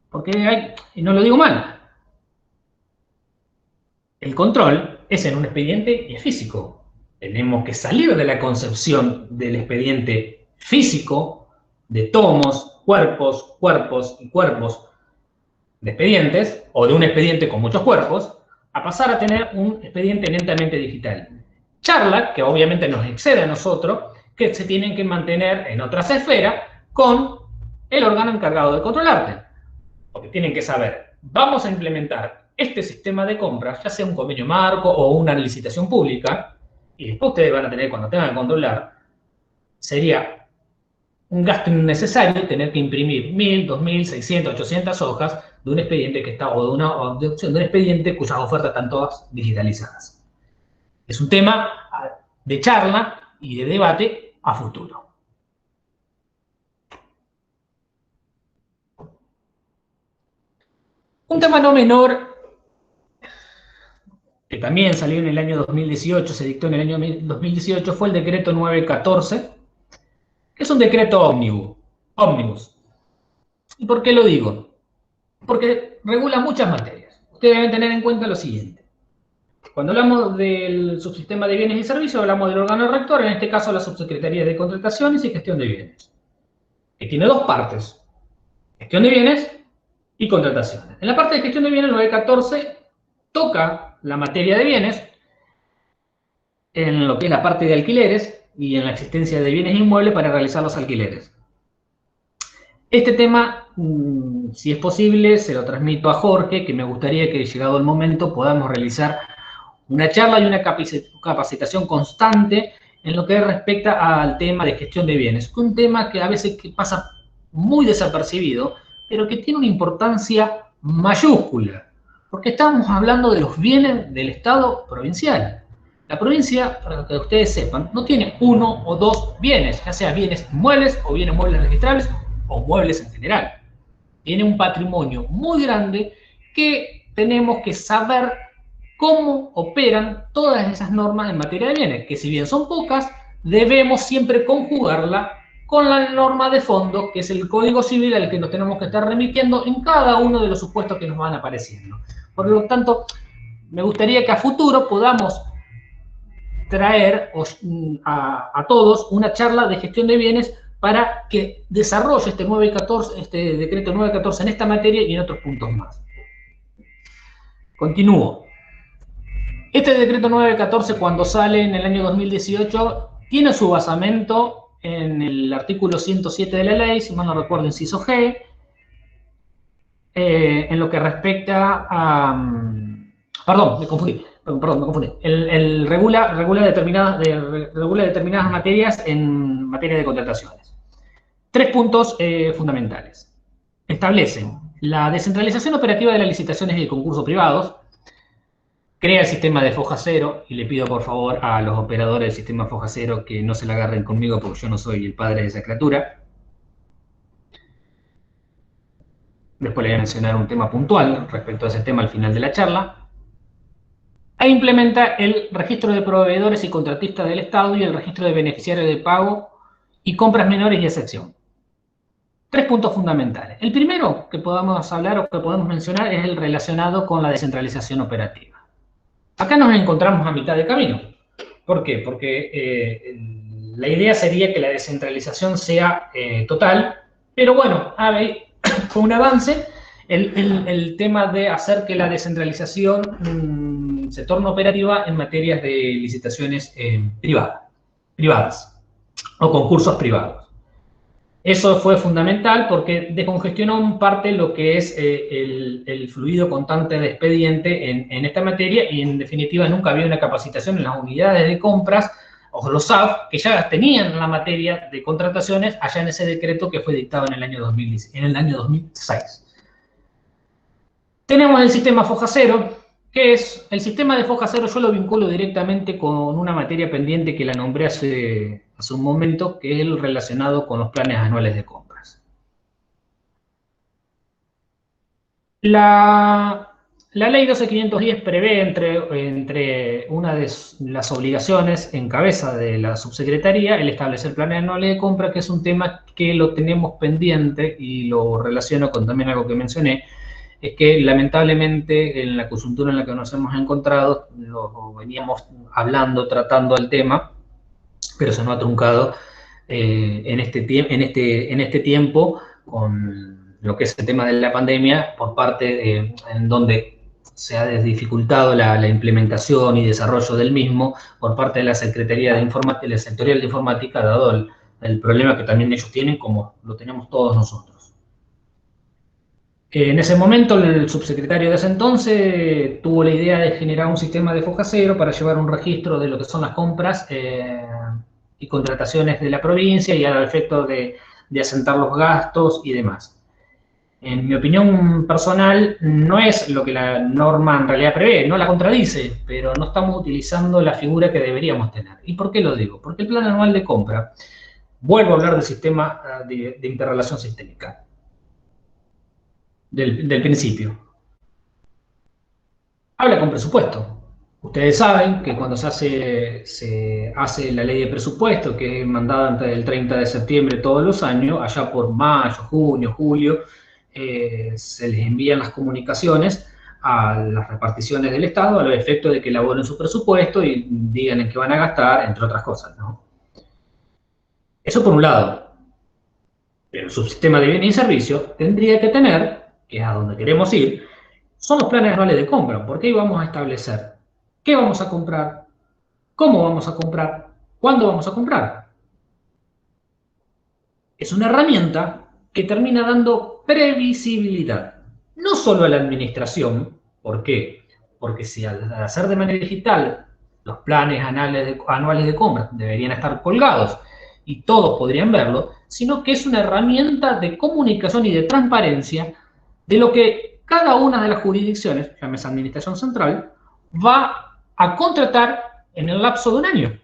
Porque hay, y no lo digo mal, el control es en un expediente y es físico. Tenemos que salir de la concepción del expediente físico, de tomos, cuerpos, cuerpos y cuerpos de expedientes, o de un expediente con muchos cuerpos, a pasar a tener un expediente netamente digital. Charla, que obviamente nos excede a nosotros, que se tienen que mantener en otras esferas con el órgano encargado de controlarte. Porque tienen que saber, vamos a implementar este sistema de compras, ya sea un convenio marco o una licitación pública, y después ustedes van a tener, cuando tengan que controlar, sería un gasto innecesario tener que imprimir 1000, 2000, 600, 800 hojas de un expediente que está, o de un expediente cuyas ofertas están todas digitalizadas. Es un tema de charla y de debate a futuro. Un tema no menor, que también salió en el año 2018, se dictó en el año 2018, fue el decreto 914, que es un decreto ómnibus. ¿Y por qué lo digo? Porque regula muchas materias. Ustedes deben tener en cuenta lo siguiente. Cuando hablamos del subsistema de bienes y servicios, hablamos del órgano rector, en este caso la Subsecretaría de Contrataciones y Gestión de Bienes, que tiene dos partes, gestión de bienes y contrataciones. En la parte de gestión de bienes, el 914 toca la materia de bienes, en lo que es la parte de alquileres y en la existencia de bienes inmuebles para realizar los alquileres. Este tema, si es posible, se lo transmito a Jorge, que me gustaría que, llegado el momento, podamos realizar una charla y una capacitación constante en lo que respecta al tema de gestión de bienes. Un tema que a veces pasa muy desapercibido, pero que tiene una importancia mayúscula, porque estamos hablando de los bienes del Estado provincial. La provincia, para que ustedes sepan, no tiene uno o dos bienes, ya sea bienes inmuebles o bienes muebles registrables o muebles en general. Tiene un patrimonio muy grande que tenemos que saber cómo operan todas esas normas en materia de bienes, que si bien son pocas, debemos siempre conjugarla con la norma de fondo, que es el Código Civil al que nos tenemos que estar remitiendo en cada uno de los supuestos que nos van apareciendo. Por lo tanto, me gustaría que a futuro podamos traer a todos una charla de gestión de bienes para que desarrolle este decreto 914 en esta materia y en otros puntos más. Continúo. Este decreto 914, cuando sale en el año 2018, tiene su basamento en el artículo 107 de la ley, si mal no recuerdo, inciso G, en lo que respecta a... Perdón, me confundí. Regula determinadas materias en materia de contrataciones. 3 puntos fundamentales. Establecen la descentralización operativa de las licitaciones y el concurso privados, crea el sistema de foja cero, y le pido por favor a los operadores del sistema foja cero que no se la agarren conmigo porque yo no soy el padre de esa criatura. Después le voy a mencionar un tema puntual respecto a ese tema al final de la charla. E implementa el registro de proveedores y contratistas del Estado y el registro de beneficiarios de pago y compras menores y excepción. 3 puntos fundamentales. El primero que podamos hablar o que podemos mencionar es el relacionado con la descentralización operativa. Acá nos encontramos a mitad de camino. ¿Por qué? Porque la idea sería que la descentralización sea total, pero bueno, con un avance, el tema de hacer que la descentralización se torne operativa en materias de licitaciones privadas o concursos privados. Eso fue fundamental porque descongestionó en parte lo que es el fluido constante de expediente en esta materia, y en definitiva nunca había una capacitación en las unidades de compras o los SAF, que ya tenían la materia de contrataciones allá en ese decreto que fue dictado en el año 2006. Tenemos el sistema foja cero, que es el sistema de foja cero. Yo lo vinculo directamente con una materia pendiente que la nombré hace hace un momento, que es el relacionado con los planes anuales de compras. La ley 12510 prevé entre una de las obligaciones en cabeza de la subsecretaría el establecer planes anuales de compra, que es un tema que lo tenemos pendiente y lo relaciono con también algo que mencioné, es que lamentablemente en la coyuntura en la que nos hemos encontrado, lo veníamos hablando, tratando el tema, pero se nos ha truncado en este tiempo con lo que es el tema de la pandemia, por parte en donde se ha dificultado la implementación y desarrollo del mismo por parte de la Secretaría de Informática, la Sectorial de Informática, dado el problema que también ellos tienen, como lo tenemos todos nosotros. En ese momento, el subsecretario de ese entonces tuvo la idea de generar un sistema de foja cero para llevar un registro de lo que son las compras y contrataciones de la provincia y al efecto de asentar los gastos y demás. En mi opinión personal, no es lo que la norma en realidad prevé, no la contradice, pero no estamos utilizando la figura que deberíamos tener. ¿Y por qué lo digo? Porque el plan anual de compra, vuelvo a hablar del sistema de interrelación sistémica, del principio. Habla con presupuesto. Ustedes saben que cuando se hace la ley de presupuesto, que es mandada antes del 30 de septiembre todos los años, allá por mayo, junio, julio, se les envían las comunicaciones a las reparticiones del Estado a los efectos de que elaboren su presupuesto y digan en qué van a gastar, entre otras cosas, ¿no? Eso por un lado. Pero el subsistema de bienes y servicios tendría que tener, que es a donde queremos ir, son los planes anuales de compra, porque ahí vamos a establecer qué vamos a comprar, cómo vamos a comprar, cuándo vamos a comprar. Es una herramienta que termina dando previsibilidad, no solo a la administración. ¿Por qué? Porque si al hacer de manera digital los planes anuales de compra deberían estar colgados y todos podrían verlo, sino que es una herramienta de comunicación y de transparencia de lo que cada una de las jurisdicciones, llámese administración central, va a contratar en el lapso de un año.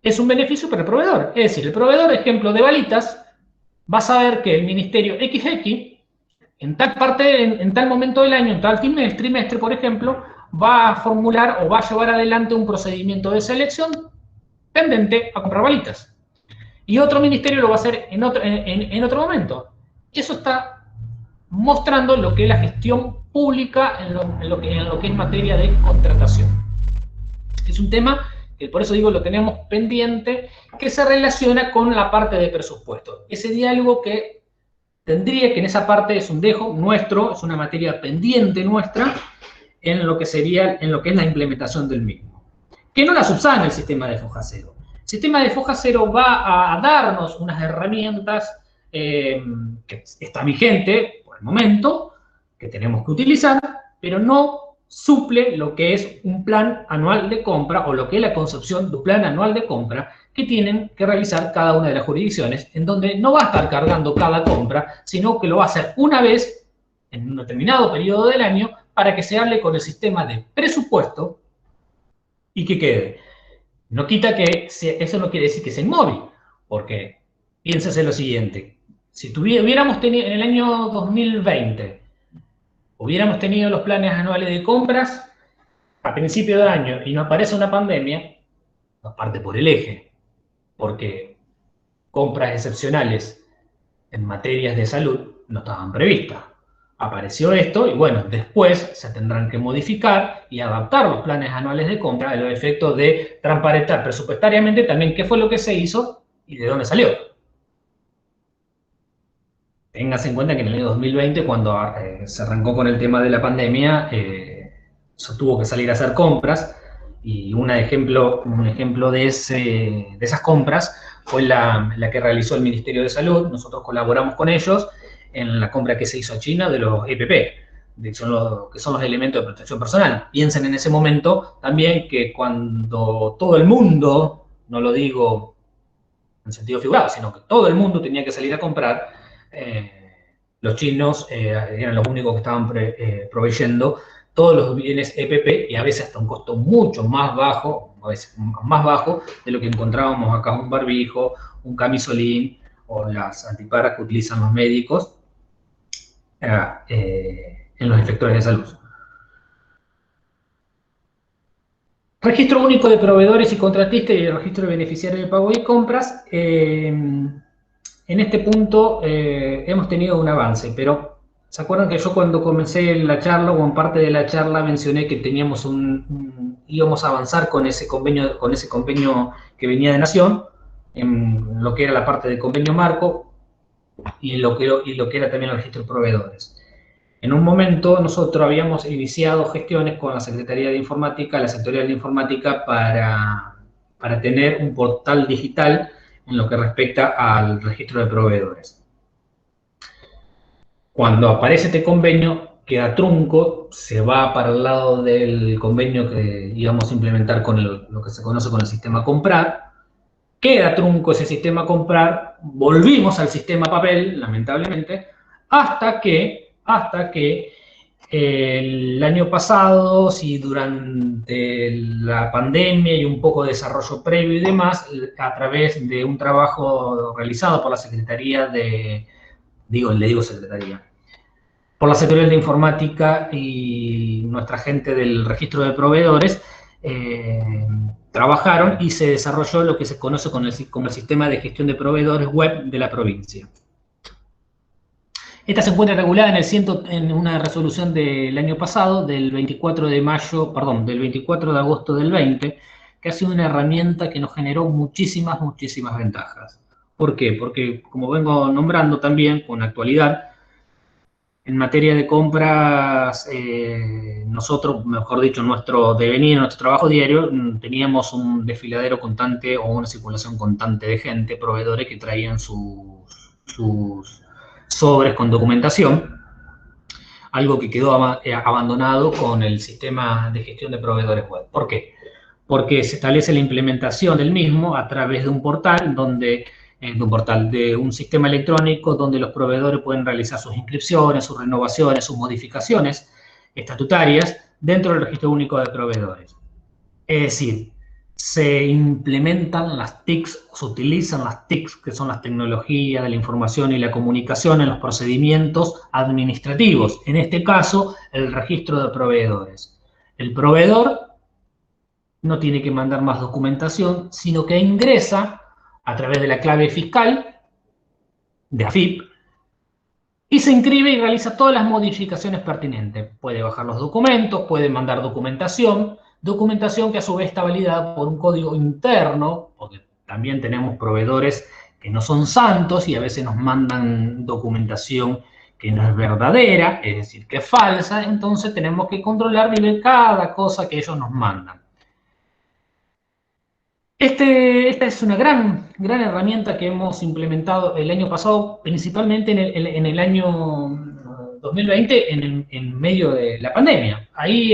Es un beneficio para el proveedor. Es decir, el proveedor, ejemplo de balitas, va a saber que el ministerio XX, en tal parte, en tal momento del año, en tal trimestre, por ejemplo, va a formular o va a llevar adelante un procedimiento de selección tendente a comprar balitas. Y otro ministerio lo va a hacer en otro momento. Eso está mostrando lo que es la gestión pública en lo que es materia de contratación. Es un tema que por eso digo lo tenemos pendiente, que se relaciona con la parte de presupuesto. Ese diálogo que tendría que en esa parte es un dejo nuestro, es una materia pendiente nuestra en lo que es la implementación del mismo. Que no la subsana el sistema de foja cero. El sistema de foja cero va a darnos unas herramientas que está vigente por el momento, que tenemos que utilizar, pero no suple lo que es un plan anual de compra o lo que es la concepción de un plan anual de compra que tienen que realizar cada una de las jurisdicciones, en donde no va a estar cargando cada compra, sino que lo va a hacer una vez en un determinado periodo del año para que se hable con el sistema de presupuesto y que quede. No quita que eso no quiere decir que sea inmóvil, porque piénsese lo siguiente. Si hubiéramos tenido en el año 2020, hubiéramos tenido los planes anuales de compras a principio de año y no aparece una pandemia, nos parte por el eje, porque compras excepcionales en materias de salud no estaban previstas. Apareció esto y bueno, después se tendrán que modificar y adaptar los planes anuales de compra a los efectos de transparentar presupuestariamente también qué fue lo que se hizo y de dónde salió. Téngase en cuenta que en el año 2020, cuando se arrancó con el tema de la pandemia, se tuvo que salir a hacer compras y un ejemplo de esas compras fue la que realizó el Ministerio de Salud. Nosotros colaboramos con ellos en la compra que se hizo a China de los EPP, que son los elementos de protección personal. Piensen en ese momento también que cuando todo el mundo, no lo digo en sentido figurado, sino que todo el mundo tenía que salir a comprar, los chinos eran los únicos que estaban proveyendo todos los bienes EPP y a veces hasta un costo mucho más bajo, a veces más bajo de lo que encontrábamos acá, un barbijo, un camisolín o las antiparras que utilizan los médicos en los efectores de salud. Registro único de proveedores y contratistas y el registro de beneficiarios de pago y compras. En este punto hemos tenido un avance, pero ¿se acuerdan que yo cuando comencé la charla o en parte de la charla mencioné que teníamos íbamos a avanzar con ese convenio que venía de Nación, en lo que era la parte del convenio marco y lo que era también el registro de proveedores? En un momento nosotros habíamos iniciado gestiones con la Secretaría de Informática, la Sectorial de Informática, para tener un portal digital en lo que respecta al registro de proveedores. Cuando aparece este convenio, queda trunco, se va para el lado del convenio que íbamos a implementar con lo que se conoce con el sistema comprar, queda trunco ese sistema comprar, volvimos al sistema papel, lamentablemente, hasta que el año pasado, sí, durante la pandemia y un poco de desarrollo previo y demás, a través de un trabajo realizado por la Secretaría por la Secretaría de Informática y nuestra gente del registro de proveedores, trabajaron y se desarrolló lo que se conoce como el sistema de gestión de proveedores web de la provincia. Esta se encuentra regulada en una resolución del año pasado, del 24 de agosto del 20, que ha sido una herramienta que nos generó muchísimas ventajas. ¿Por qué? Porque, como vengo nombrando también con actualidad, en materia de compras, nosotros, mejor dicho, nuestro devenir, nuestro trabajo diario, teníamos un desfiladero constante o una circulación constante de gente, proveedores que traían sus sobres con documentación, algo que quedó abandonado con el sistema de gestión de proveedores web. ¿Por qué? Porque se establece la implementación del mismo a través de un portal de un sistema electrónico donde los proveedores pueden realizar sus inscripciones, sus renovaciones, sus modificaciones estatutarias dentro del registro único de proveedores. Es decir, se implementan las TICs, se utilizan las TICs, que son las tecnologías de la información y la comunicación, en los procedimientos administrativos. En este caso, el registro de proveedores. El proveedor no tiene que mandar más documentación, sino que ingresa a través de la clave fiscal de AFIP y se inscribe y realiza todas las modificaciones pertinentes. Puede bajar los documentos, puede mandar documentación que a su vez está validada por un código interno, porque también tenemos proveedores que no son santos y a veces nos mandan documentación que no es verdadera, es decir, que es falsa. Entonces tenemos que controlar bien cada cosa que ellos nos mandan. Esta es una gran herramienta que hemos implementado el año pasado, principalmente en el año 2020, en medio de la pandemia. Ahí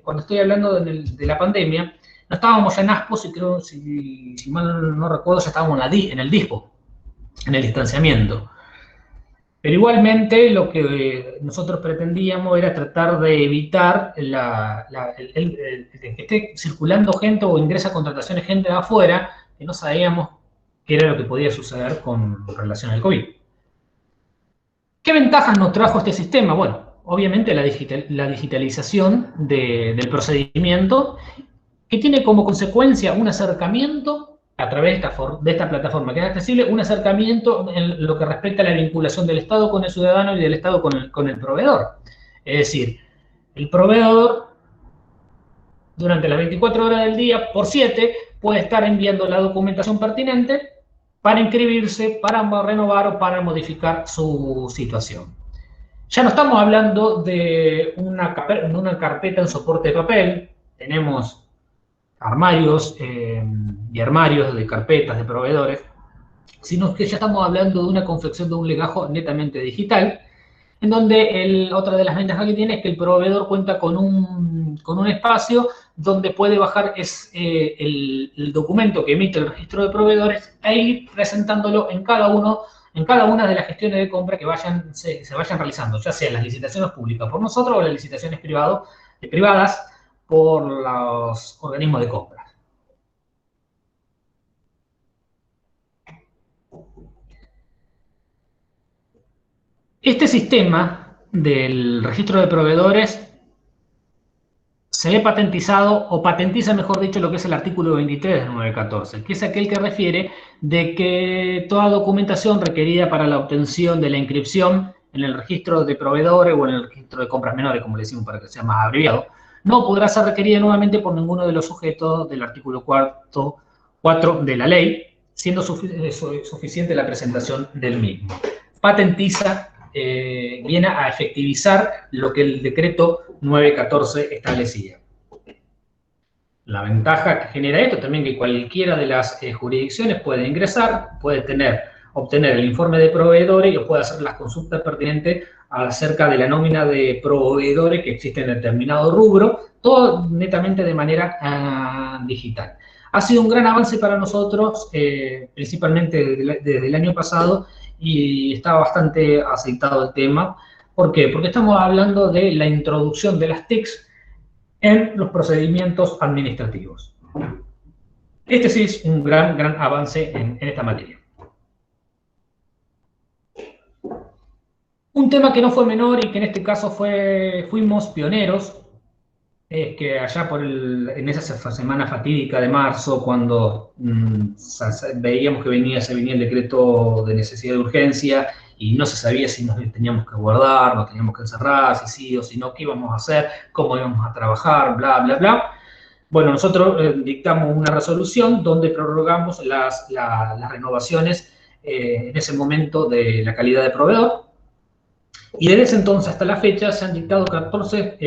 cuando estoy hablando de la pandemia, no estábamos ya en ASPOS y creo, si mal no recuerdo, ya estábamos en el DISPO, en el distanciamiento. Pero igualmente lo que nosotros pretendíamos era tratar de evitar que esté circulando gente o ingresa contrataciones gente de afuera, que no sabíamos qué era lo que podía suceder con relación al COVID. ¿Qué ventajas nos trajo este sistema? Bueno, obviamente la digitalización del procedimiento, que tiene como consecuencia un acercamiento a través de esta plataforma que es accesible, un acercamiento en lo que respecta a la vinculación del Estado con el ciudadano y del Estado con el proveedor. Es decir, el proveedor durante las 24 horas del día, por 7, puede estar enviando la documentación pertinente para inscribirse, para renovar o para modificar su situación. Ya no estamos hablando de una carpeta en soporte de papel, tenemos armarios y armarios de carpetas de proveedores, sino que ya estamos hablando de una confección de un legajo netamente digital, en donde otra de las ventajas que tiene es que el proveedor cuenta con un espacio donde puede bajar el documento que emite el registro de proveedores e ir presentándolo en cada una de las gestiones de compra que se vayan realizando, ya sea las licitaciones públicas por nosotros o las licitaciones privadas por los organismos de compras. Este sistema del registro de proveedores se ve patentizado, o patentiza, mejor dicho, lo que es el artículo 23 del 914, que es aquel que refiere de que toda documentación requerida para la obtención de la inscripción en el registro de proveedores o en el registro de compras menores, como le decimos para que sea más abreviado, no podrá ser requerida nuevamente por ninguno de los sujetos del artículo 4 de la ley, siendo suficiente la presentación del mismo. Patentiza, viene a efectivizar lo que el decreto 914 establecía. La ventaja que genera esto también que cualquiera de las jurisdicciones puede ingresar, puede obtener el informe de proveedores y puede hacer las consultas pertinentes acerca de la nómina de proveedores que existe en determinado rubro, todo netamente de manera digital. Ha sido un gran avance para nosotros, principalmente desde el año pasado, y está bastante aceitado el tema. ¿Por qué? Porque estamos hablando de la introducción de las TICs en los procedimientos administrativos. Este sí es un gran avance en esta materia. Un tema que no fue menor y que en este caso fuimos pioneros, es que allá en esa semana fatídica de marzo, cuando veíamos que se venía el decreto de necesidad de urgencia y no se sabía si nos teníamos que guardar, nos teníamos que encerrar, si sí o si no, qué íbamos a hacer, cómo íbamos a trabajar, bla, bla, bla. Bueno, nosotros dictamos una resolución donde prorrogamos las renovaciones en ese momento de la calidad de proveedor. Y desde ese entonces hasta la fecha se han dictado 14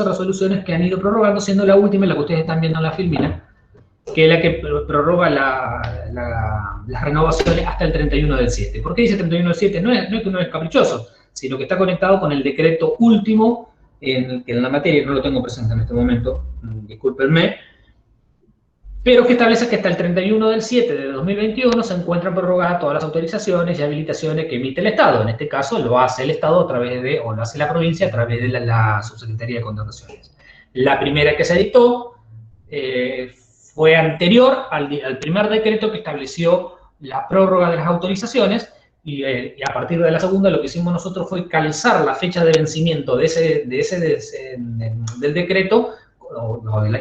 resoluciones que han ido prorrogando, siendo la última, la que ustedes están viendo en la filmina, que es la que prorroga las renovaciones hasta el 31 del 7. ¿Por qué dice 31 del 7? No es que no es caprichoso, sino que está conectado con el decreto último en la materia, no lo tengo presente en este momento, discúlpenme, pero que establece que hasta el 31 del 7 de 2021 se encuentran prorrogadas todas las autorizaciones y habilitaciones que emite el Estado. En este caso lo hace el Estado a través de, o lo hace la provincia a través de la Subsecretaría de Contrataciones. La primera que se dictó fue anterior al primer decreto que estableció la prórroga de las autorizaciones, y a partir de la segunda lo que hicimos nosotros fue calzar la fecha de vencimiento del decreto,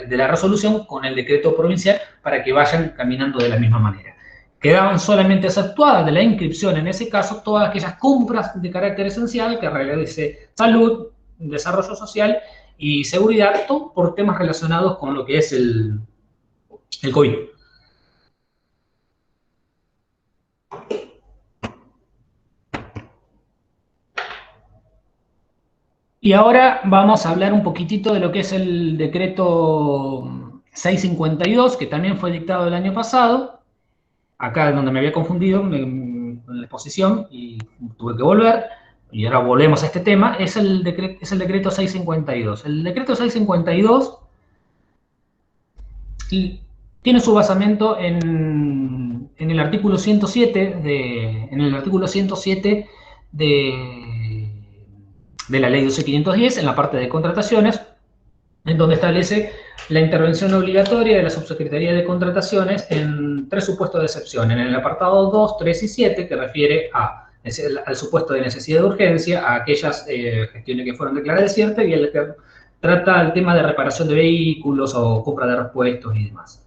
de la resolución, con el decreto provincial, para que vayan caminando de la misma manera. Quedaban solamente exceptuadas de la inscripción, en ese caso, todas aquellas compras de carácter esencial que realice salud, desarrollo social y seguridad, todo por temas relacionados con lo que es el COVID. Y ahora vamos a hablar un poquitito de lo que es el decreto 652, que también fue dictado el año pasado. Acá es donde me había confundido en la exposición y tuve que volver. Y ahora volvemos a este tema. Es el decreto 652. El decreto 652 tiene su basamento en el artículo 107 de la ley 12.510, en la parte de contrataciones, en donde establece la intervención obligatoria de la Subsecretaría de Contrataciones en 3 supuestos de excepción, en el apartado 2, 3 y 7, que refiere al supuesto de necesidad de urgencia, a aquellas gestiones que fueron declaradas desiertas, y el que trata el tema de reparación de vehículos o compra de repuestos y demás.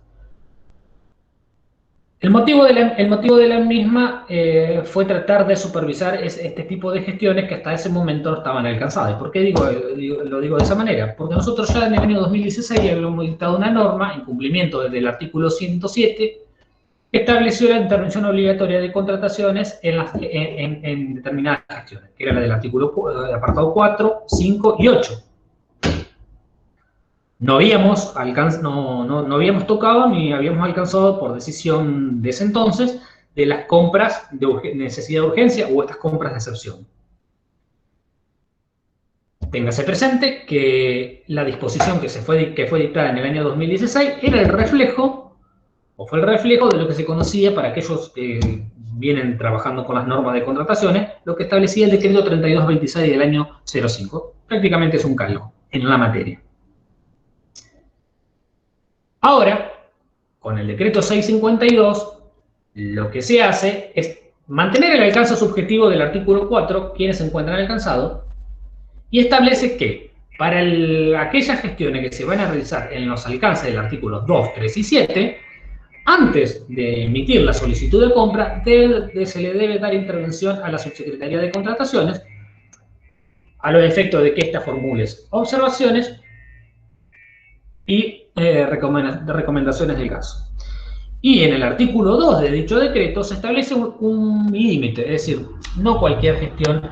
El motivo de la misma fue tratar de supervisar este tipo de gestiones que hasta ese momento no estaban alcanzadas. ¿Por qué lo digo de esa manera? Porque nosotros ya en el año 2016 habíamos dictado una norma, en cumplimiento del artículo 107, que estableció la intervención obligatoria de contrataciones en determinadas gestiones, que era la del apartado 4, 5 y 8. No habíamos tocado ni habíamos alcanzado, por decisión de ese entonces, de las compras de necesidad de urgencia o estas compras de excepción. Téngase presente que la disposición que fue dictada en el año 2016 era el reflejo, o fue el reflejo de lo que se conocía para aquellos que vienen trabajando con las normas de contrataciones, lo que establecía el decreto 3226 del año 05. Prácticamente es un calco en la materia. Ahora, con el decreto 652, lo que se hace es mantener el alcance subjetivo del artículo 4, quienes se encuentran alcanzados, y establece que para aquellas gestiones que se van a realizar en los alcances del artículo 2, 3 y 7, antes de emitir la solicitud de compra, se le debe dar intervención a la Subsecretaría de Contrataciones a los efectos de que ésta formule observaciones y recomendaciones del caso. Y en el artículo 2 de dicho decreto se establece un límite, es decir, no cualquier gestión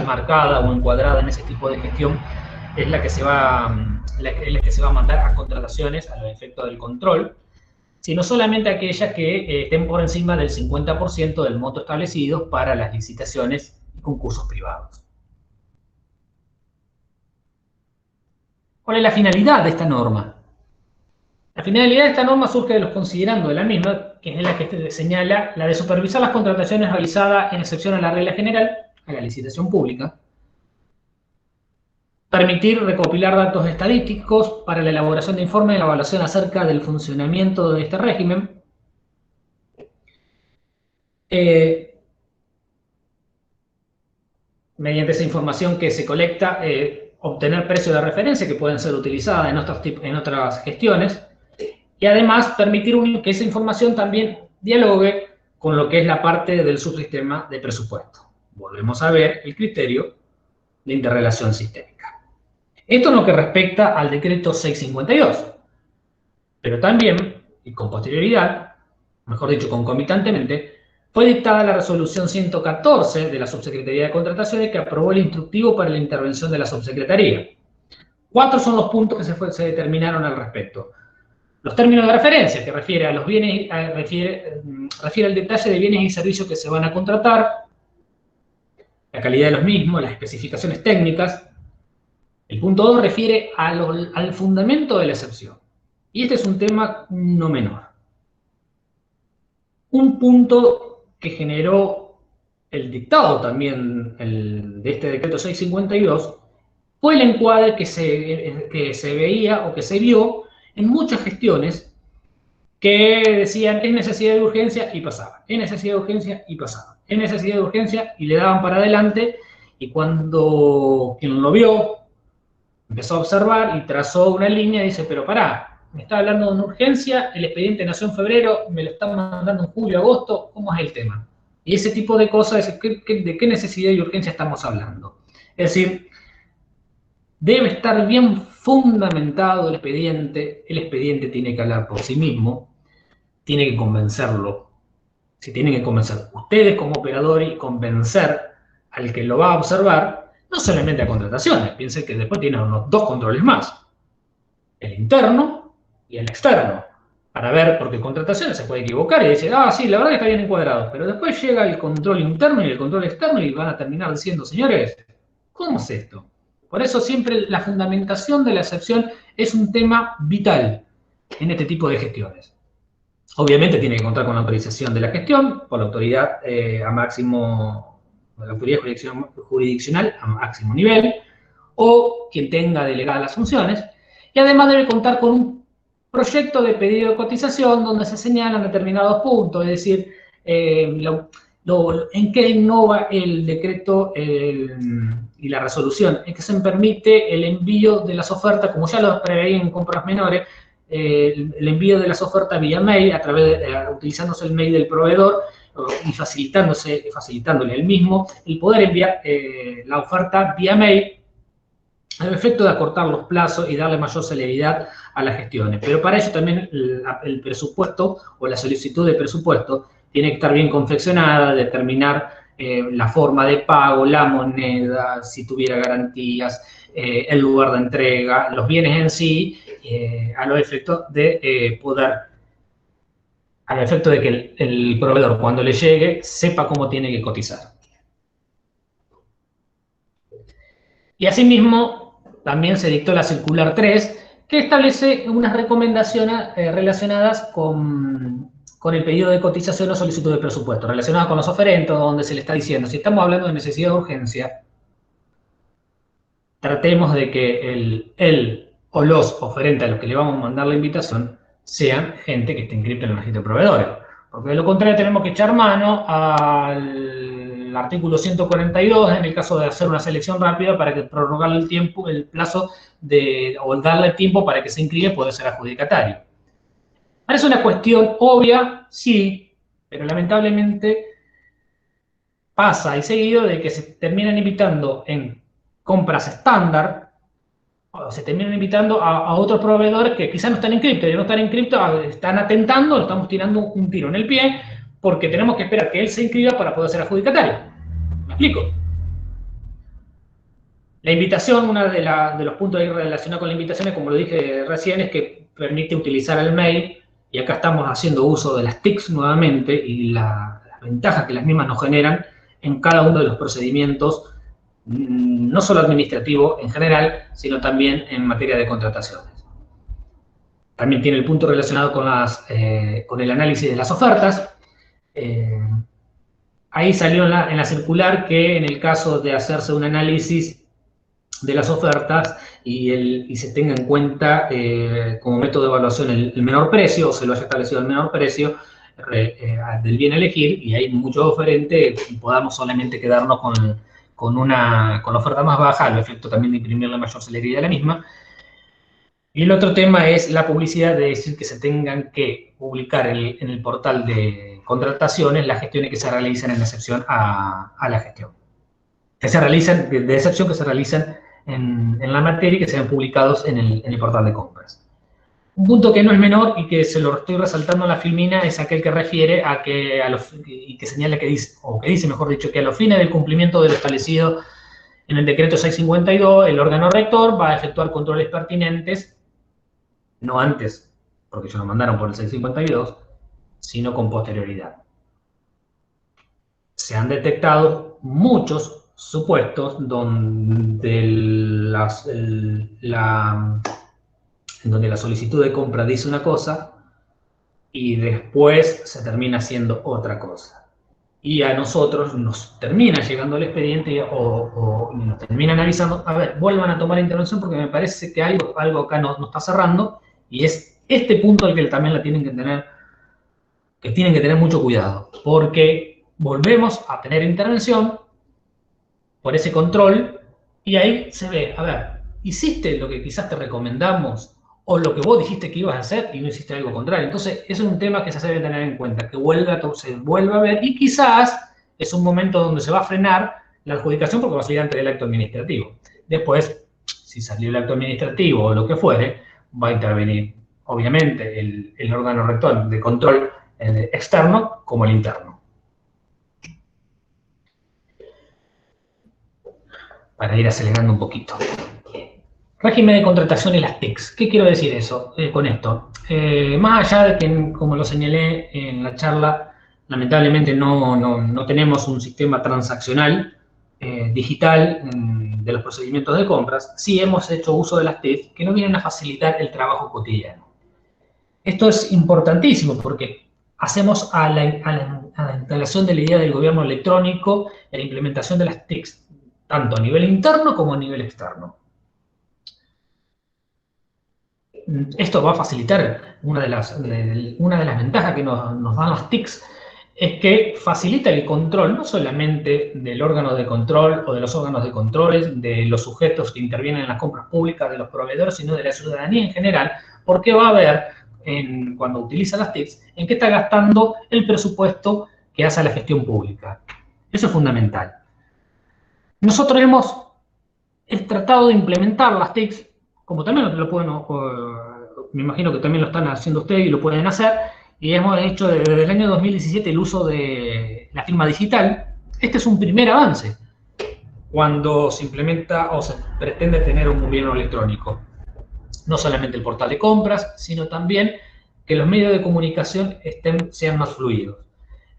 marcada o encuadrada en ese tipo de gestión es la que se va a mandar a contrataciones a los efectos del control, sino solamente aquellas que estén por encima del 50% del monto establecido para las licitaciones y concursos privados. ¿Cuál es la finalidad de esta norma? La finalidad de esta norma surge de los considerandos de la misma, que es la que señala la de supervisar las contrataciones realizadas en excepción a la regla general, a la licitación pública, permitir recopilar datos estadísticos para la elaboración de informes de la evaluación acerca del funcionamiento de este régimen, mediante esa información que se colecta, obtener precios de referencia que pueden ser utilizadas en otras gestiones, y además permitir que esa información también dialogue con lo que es la parte del subsistema de presupuesto. Volvemos a ver el criterio de interrelación sistémica. Esto en lo que respecta al decreto 652, pero también, y con posterioridad, mejor dicho, concomitantemente, fue dictada la resolución 114 de la Subsecretaría de Contrataciones que aprobó el instructivo para la intervención de la Subsecretaría. 4 son los puntos que se determinaron al respecto. Los términos de referencia, que refiere a los bienes, refiere al detalle de bienes y servicios que se van a contratar, la calidad de los mismos, las especificaciones técnicas. El punto 2 refiere al fundamento de la excepción. Y este es un tema no menor. Un punto que generó el dictado también de este decreto 652 fue el encuadre que se veía o que se vio en muchas gestiones que decían es necesidad de urgencia y pasaban, es necesidad de urgencia y pasaban, es necesidad de urgencia y le daban para adelante, y cuando quien lo vio empezó a observar y trazó una línea y dice, pero pará, me está hablando de una urgencia, el expediente nació en febrero, me lo están mandando en julio, agosto, ¿cómo es el tema? Y ese tipo de cosas, ¿de qué necesidad y urgencia estamos hablando? Es decir, debe estar bien fundamentado el expediente tiene que hablar por sí mismo, tiene que convencerlo, se tienen que convencer ustedes como operadores y convencer al que lo va a observar, no solamente a contrataciones, piensen que después tienen unos 2 controles más, el interno y el externo, para ver, porque contrataciones se puede equivocar y decir, ah, sí, la verdad que está bien encuadrado, pero después llega el control interno y el control externo y van a terminar diciendo, señores, ¿cómo es esto? Por eso siempre la fundamentación de la excepción es un tema vital en este tipo de gestiones. Obviamente tiene que contar con la autorización de la gestión por la autoridad la autoridad jurisdiccional a máximo nivel, o quien tenga delegadas las funciones, y además debe contar con un proyecto de pedido de cotización donde se señalan determinados puntos, es decir, en qué innova el decreto y la resolución, es que se permite el envío de las ofertas, como ya lo preveía en compras menores, el envío de las ofertas vía mail, utilizándose el mail del proveedor y facilitándole el mismo, el poder enviar la oferta vía mail al efecto de acortar los plazos y darle mayor celeridad a las gestiones. Pero para ello también el presupuesto o la solicitud de presupuesto tiene que estar bien confeccionada, determinar la forma de pago, la moneda, si tuviera garantías, el lugar de entrega, los bienes en sí, a los efectos de que el proveedor cuando le llegue sepa cómo tiene que cotizar. Y asimismo, también se dictó la circular 3, que establece unas recomendaciones relacionadas con el pedido de cotización o solicitud de presupuesto, relacionadas con los oferentes, donde se le está diciendo, si estamos hablando de necesidad de urgencia, tratemos de que el o los oferentes a los que le vamos a mandar la invitación sean gente que esté inscripta en el registro de proveedores. Porque de lo contrario tenemos que echar mano al artículo 142 en el caso de hacer una selección rápida para que prorrogarle el tiempo, el plazo o darle tiempo para que se inscriba y pueda ser adjudicatario. ¿Parece una cuestión obvia? Sí, pero lamentablemente pasa y seguido de que se terminan invitando en compras estándar, o se terminan invitando a otros proveedores que quizás no están en cripto, y no están en cripto, están atentando, le estamos tirando un tiro en el pie, porque tenemos que esperar que él se inscriba para poder ser adjudicatario. ¿Me explico? La invitación, uno de los puntos ahí relacionados con la invitación, como lo dije recién, es que permite utilizar el mail, y acá estamos haciendo uso de las TICs nuevamente, y las ventajas que las mismas nos generan en cada uno de los procedimientos, no solo administrativo en general, sino también en materia de contrataciones. También tiene el punto relacionado con el análisis de las ofertas. Ahí salió en la circular que en el caso de hacerse un análisis de las ofertas y se tenga en cuenta como método de evaluación el menor precio, o se lo haya establecido el menor precio del bien elegir, y hay muchos oferentes, y podamos solamente quedarnos con la oferta más baja, al efecto también de imprimir la mayor celeridad de la misma. Y el otro tema es la publicidad, de decir que se tengan que publicar en el portal de contrataciones las gestiones que se realizan en excepción a la gestión. Que se realizan, de excepción que se realizan en la materia y que sean publicados en el portal de compras. Un punto que no es menor y que se lo estoy resaltando en la filmina es aquel que refiere a que, y que señala que dice, mejor dicho, que a los fines del cumplimiento de lo establecido en el decreto 652, el órgano rector va a efectuar controles pertinentes, no antes, porque ellos lo mandaron por el 652, sino con posterioridad. Se han detectado muchos supuestos donde la solicitud de compra dice una cosa y después se termina haciendo otra cosa. Y a nosotros nos termina llegando el expediente o nos terminan avisando, a ver, vuelvan a tomar intervención porque me parece que algo acá no está cerrando, y es este punto al que también tienen que tener mucho cuidado, porque volvemos a tener intervención por ese control, y ahí se ve, a ver, hiciste lo que quizás te recomendamos, o lo que vos dijiste que ibas a hacer y no hiciste algo contrario. Entonces, es un tema que se debe tener en cuenta, que se vuelva a ver, y quizás es un momento donde se va a frenar la adjudicación porque va a salir antes del acto administrativo. Después, si salió el acto administrativo o lo que fuere, va a intervenir, obviamente, el órgano rector de control externo como el interno. Para ir acelerando un poquito. Régimen de contratación y las TICs. ¿Qué quiero decir con esto? Más allá de que, como lo señalé en la charla, lamentablemente no tenemos un sistema transaccional digital de los procedimientos de compras, sí hemos hecho uso de las TICs que nos vienen a facilitar el trabajo cotidiano. Esto es importantísimo porque hacemos a la instalación de la idea del gobierno electrónico en la implementación de las TICs, tanto a nivel interno como a nivel externo. Esto va a facilitar, una de las ventajas que nos dan las TICs es que facilita el control, no solamente del órgano de control o de los órganos de control, de los sujetos que intervienen en las compras públicas, de los proveedores, sino de la ciudadanía en general, porque va a ver, cuando utiliza las TICs, en qué está gastando el presupuesto que hace a la gestión pública. Eso es fundamental. Nosotros hemos tratado de implementar las TICs, como también lo pueden, me imagino que también lo están haciendo ustedes y lo pueden hacer, y hemos hecho desde el año 2017 el uso de la firma digital. Este es un primer avance cuando se implementa o se pretende tener un gobierno electrónico. No solamente el portal de compras, sino también que los medios de comunicación sean más fluidos.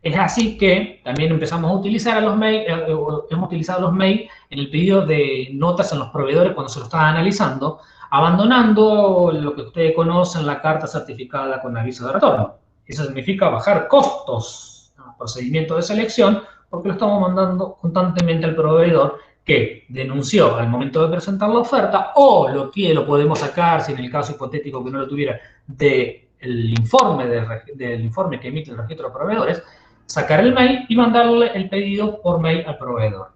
Es así que también empezamos a utilizar hemos utilizado los mails en el pedido de notas en los proveedores cuando se lo estaba analizando, abandonando lo que ustedes conocen, la carta certificada con aviso de retorno. Eso significa bajar costos en el procedimiento de selección, porque lo estamos mandando constantemente al proveedor que denunció al momento de presentar la oferta, o lo podemos sacar, si en el caso hipotético que no lo tuviera, de el informe del informe que emite el registro de proveedores, sacar el mail y mandarle el pedido por mail al proveedor.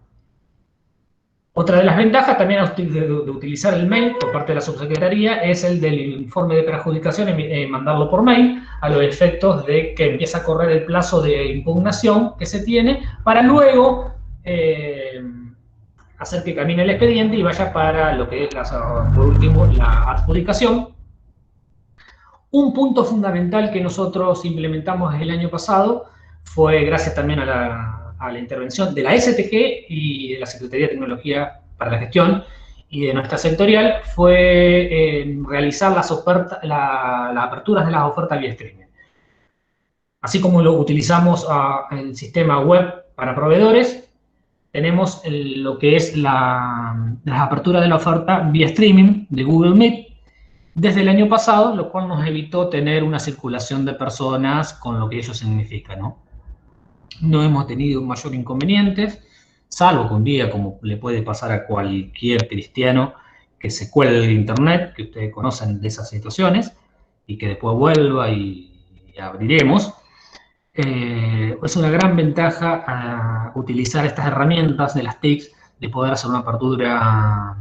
Otra de las ventajas también de utilizar el mail por parte de la subsecretaría es el del informe de perjudicación, mandarlo por mail, a los efectos de que empieza a correr el plazo de impugnación que se tiene para luego hacer que camine el expediente y vaya para lo que es, por último, la adjudicación. Un punto fundamental que nosotros implementamos el año pasado fue, gracias también a la intervención de la STG y de la Secretaría de Tecnología para la Gestión y de nuestra sectorial, fue realizar las aperturas de las ofertas vía streaming. Así como lo utilizamos el sistema web para proveedores, tenemos lo que es las aperturas de la oferta vía streaming de Google Meet desde el año pasado, lo cual nos evitó tener una circulación de personas con lo que ello significa, ¿no? No hemos tenido mayor inconvenientes, salvo que un día, como le puede pasar a cualquier cristiano, que se cuelgue el internet, que ustedes conocen de esas situaciones, y que después vuelva y abriremos. Es una gran ventaja a utilizar estas herramientas de las TICs, de poder hacer una apertura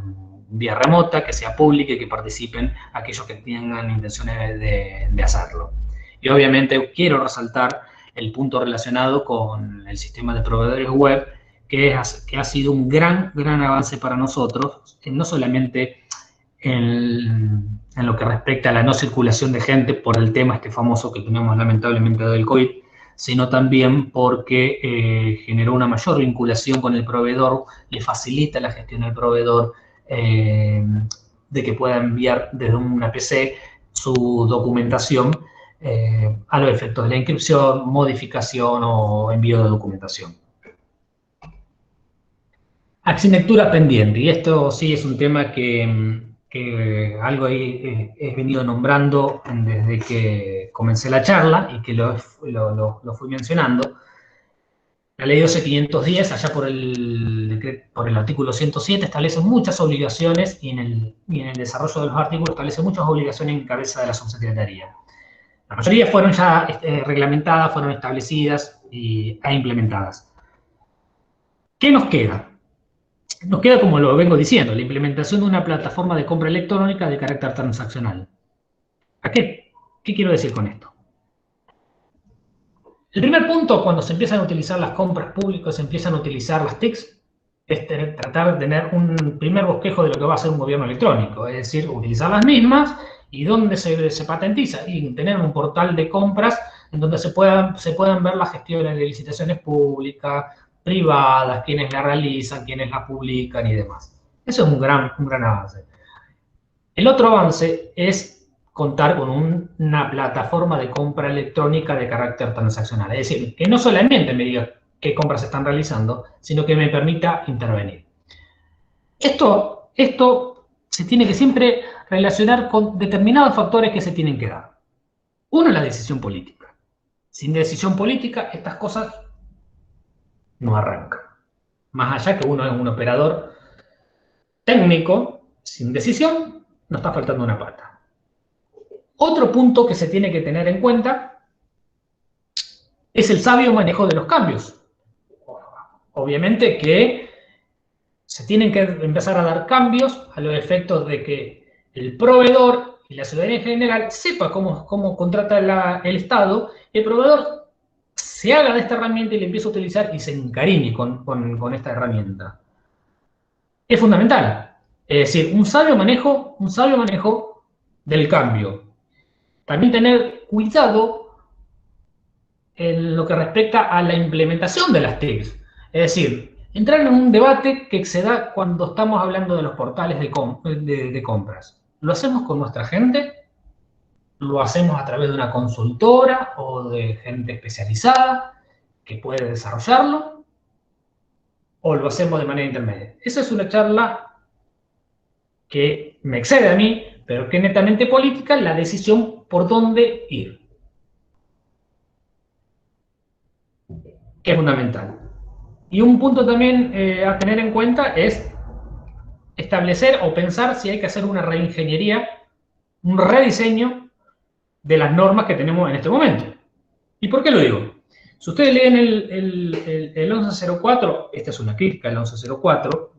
vía remota, que sea pública y que participen aquellos que tengan intenciones de hacerlo. Y obviamente quiero resaltar el punto relacionado con el sistema de proveedores web, que ha sido un gran avance para nosotros, no solamente en lo que respecta a la no circulación de gente por el tema famoso que tenemos lamentablemente del COVID, sino también porque generó una mayor vinculación con el proveedor, le facilita la gestión del proveedor, de que pueda enviar desde una PC su documentación a los efectos de la inscripción, modificación o envío de documentación. Arquitectura pendiente, y esto sí es un tema que algo he venido nombrando desde que comencé la charla y que lo fui mencionando. La ley 12510, allá por el artículo 107, establece muchas obligaciones y en el desarrollo de los artículos establece muchas obligaciones en cabeza de la subsecretaría. La mayoría fueron ya reglamentadas, fueron establecidas e implementadas. ¿Qué nos queda? Nos queda, como lo vengo diciendo, la implementación de una plataforma de compra electrónica de carácter transaccional. ¿Qué quiero decir con esto? El primer punto, cuando se empiezan a utilizar las compras públicas, se empiezan a utilizar las TICs, es tratar de tener un primer bosquejo de lo que va a ser un gobierno electrónico, es decir, utilizar las mismas y dónde se patentiza, y tener un portal de compras en donde se puedan ver las gestiones de licitaciones públicas, privadas, quiénes la realizan, quiénes la publican y demás. Eso es un gran avance. El otro avance es contar con una plataforma de compra electrónica de carácter transaccional. Es decir, que no solamente me diga qué compras se están realizando, sino que me permita intervenir. Esto se tiene que siempre relacionar con determinados factores que se tienen que dar. Uno es la decisión política. Sin decisión política, estas cosas no arrancan. Más allá que uno es un operador técnico, sin decisión, nos está faltando una pata. Otro punto que se tiene que tener en cuenta es el sabio manejo de los cambios. Obviamente que se tienen que empezar a dar cambios a los efectos de que el proveedor y la ciudadanía en general sepa cómo contrata el Estado, y el proveedor se haga de esta herramienta y la empiece a utilizar y se encariñe con esta herramienta. Es fundamental. Es decir, un sabio manejo del cambio. También tener cuidado en lo que respecta a la implementación de las TICs. Es decir, entrar en un debate que se da cuando estamos hablando de los portales de compras. ¿Lo hacemos con nuestra gente? ¿Lo hacemos a través de una consultora o de gente especializada que puede desarrollarlo? ¿O lo hacemos de manera intermedia? Esa es una charla que me excede a mí, pero que es netamente política, la decisión por dónde ir. Que es fundamental. Y un punto también a tener en cuenta es establecer o pensar si hay que hacer una reingeniería, un rediseño de las normas que tenemos en este momento. ¿Y por qué lo digo? Si ustedes leen el 1104, esta es una crítica al 1104,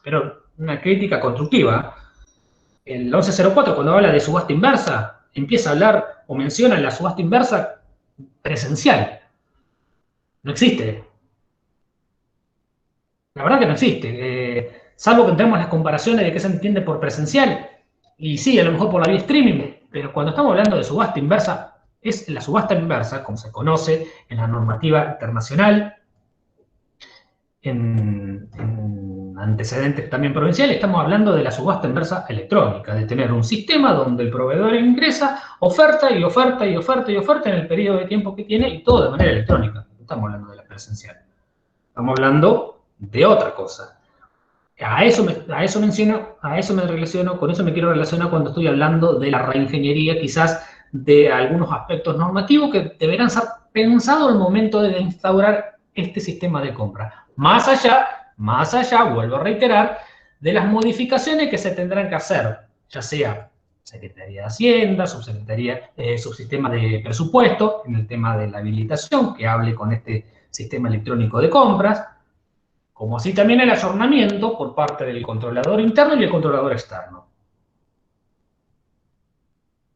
pero una crítica constructiva. El 1104, cuando habla de subasta inversa, empieza a hablar o menciona la subasta inversa presencial. No existe. La verdad que no existe. Salvo que entremos en las comparaciones de qué se entiende por presencial. Y sí, a lo mejor por la vía streaming, pero cuando estamos hablando de subasta inversa, es la subasta inversa, como se conoce en la normativa internacional, en antecedentes también provinciales, estamos hablando de la subasta inversa electrónica, de tener un sistema donde el proveedor ingresa, oferta y oferta y oferta y oferta en el periodo de tiempo que tiene y todo de manera electrónica. No estamos hablando de la presencial. Estamos hablando de otra cosa. A eso me relaciono, con eso me quiero relacionar cuando estoy hablando de la reingeniería, quizás de algunos aspectos normativos que deberán ser pensados al momento de instaurar este sistema de compra. Más allá, vuelvo a reiterar, de las modificaciones que se tendrán que hacer, ya sea Secretaría de Hacienda, subsistema de presupuesto, en el tema de la habilitación, que hable con este sistema electrónico de compras, como así también el ayornamiento por parte del controlador interno y el controlador externo.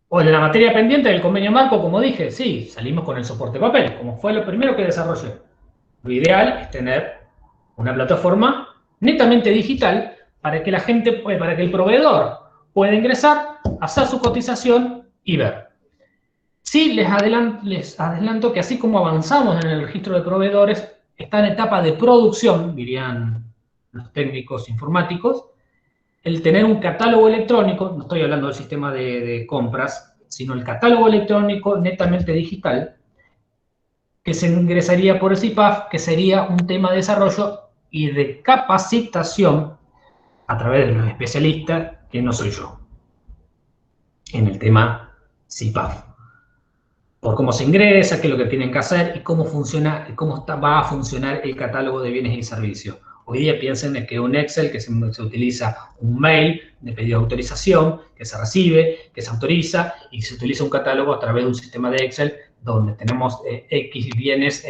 O en la materia pendiente del convenio marco, como dije, sí, salimos con el soporte papel, como fue lo primero que desarrollé. Lo ideal es tener una plataforma netamente digital para que la gente, para que el proveedor pueda ingresar, hacer su cotización y ver. Sí, les adelanto que así como avanzamos en el registro de proveedores, está en etapa de producción, dirían los técnicos informáticos, el tener un catálogo electrónico, no estoy hablando del sistema de compras, sino el catálogo electrónico netamente digital, que se ingresaría por el CIPAF, que sería un tema de desarrollo y de capacitación a través de los especialistas, que no soy yo, en el tema CIPAF. Por cómo se ingresa, qué es lo que tienen que hacer y cómo funciona, va a funcionar el catálogo de bienes y servicios. Hoy día piensen en que un Excel, que se utiliza un mail de pedido de autorización, que se recibe, que se autoriza, y se utiliza un catálogo a través de un sistema de Excel donde tenemos X bienes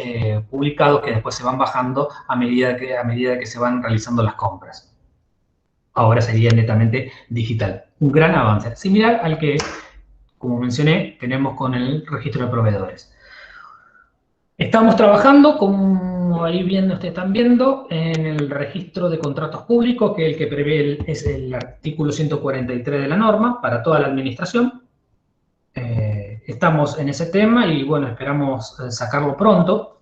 publicados que después se van bajando a medida que se van realizando las compras. Ahora sería netamente digital. Un gran avance, similar al que, como mencioné, tenemos con el registro de proveedores. Estamos trabajando, como ahí están viendo, en el registro de contratos públicos, que es el que prevé es el artículo 143 de la norma para toda la administración. Estamos en ese tema y, bueno, esperamos sacarlo pronto.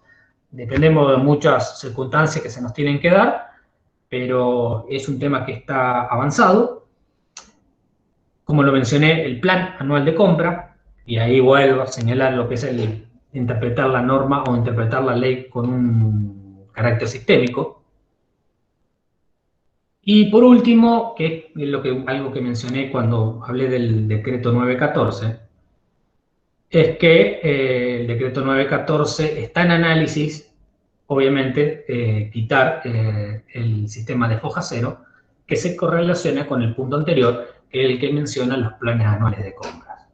Dependemos de muchas circunstancias que se nos tienen que dar, pero es un tema que está avanzado. Como lo mencioné, el plan anual de compra, y ahí vuelvo a señalar lo que es el interpretar la norma o interpretar la ley con un carácter sistémico. Y por último, que es algo que mencioné cuando hablé del decreto 914, es que el decreto 914 está en análisis, obviamente, quitar el sistema de foja cero, que se correlaciona con el punto anterior, que es el que menciona los planes anuales de compras.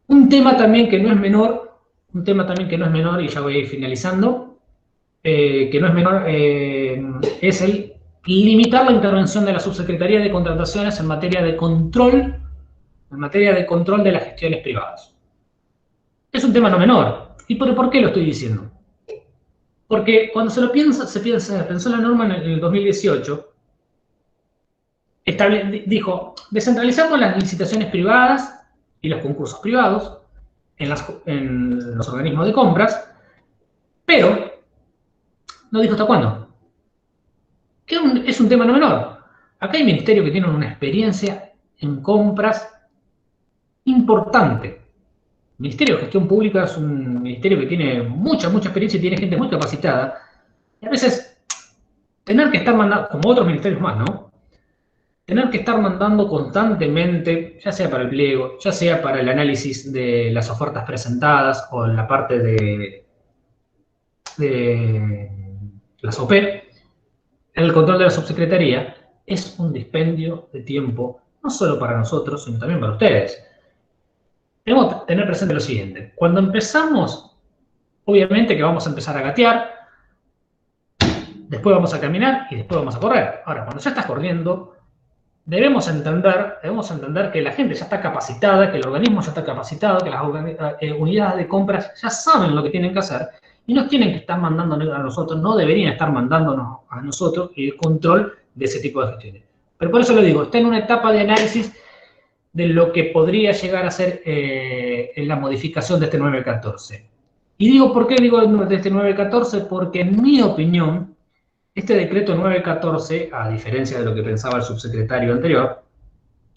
Un tema también que no es menor, y ya voy a ir finalizando, que no es menor, es el limitar la intervención de la Subsecretaría de Contrataciones en materia de control de las gestiones privadas. Es un tema no menor. ¿Y por qué lo estoy diciendo? Porque cuando se pensó la norma en el 2018, dijo, descentralizamos las licitaciones privadas y los concursos privados en los organismos de compras, pero no dijo hasta cuándo. Es un tema no menor. Acá hay ministerios que tienen una experiencia en compras importante. El Ministerio de Gestión Pública es un ministerio que tiene mucha experiencia y tiene gente muy capacitada. Y a veces, tener que estar mandando, como otros ministerios más, ¿no? Tener que estar mandando constantemente, ya sea para el pliego, ya sea para el análisis de las ofertas presentadas o en la parte de las OP, el control de la subsecretaría, es un dispendio de tiempo, no solo para nosotros, sino también para ustedes. Tenemos que tener presente lo siguiente. Cuando empezamos, obviamente que vamos a empezar a gatear, después vamos a caminar y después vamos a correr. Ahora, cuando ya estás corriendo, debemos entender que la gente ya está capacitada, que el organismo ya está capacitado, que las unidades de compras ya saben lo que tienen que hacer y nos tienen que estar mandando a nosotros, no deberían estar mandándonos a nosotros el control de ese tipo de gestiones. Pero por eso lo digo, está en una etapa de análisis de lo que podría llegar a ser en la modificación de este 914. Y digo, ¿por qué digo de este 914? Porque en mi opinión, este decreto 914, a diferencia de lo que pensaba el subsecretario anterior,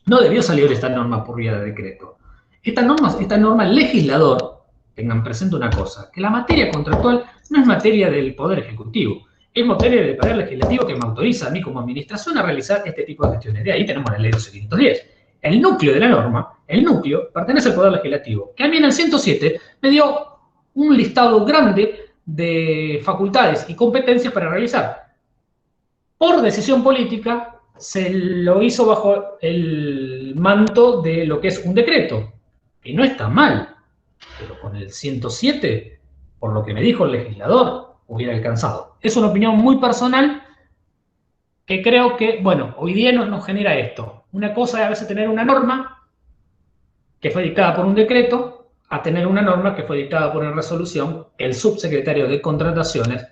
no debió salir esta norma por vía de decreto. Esta norma, el legislador, tengan presente una cosa, que la materia contractual no es materia del Poder Ejecutivo, es materia del Poder Legislativo que me autoriza a mí como administración a realizar este tipo de gestiones. De ahí tenemos la ley 12.510. El núcleo de la norma, el núcleo, pertenece al Poder Legislativo, que a mí en el 107 me dio un listado grande de facultades y competencias para realizar. Por decisión política, se lo hizo bajo el manto de lo que es un decreto, que no está mal, pero con el 107, por lo que me dijo el legislador, hubiera alcanzado. Es una opinión muy personal que creo que, bueno, hoy día nos genera esto. Una cosa es a veces tener una norma que fue dictada por un decreto, a tener una norma que fue dictada por una resolución, el subsecretario de Contrataciones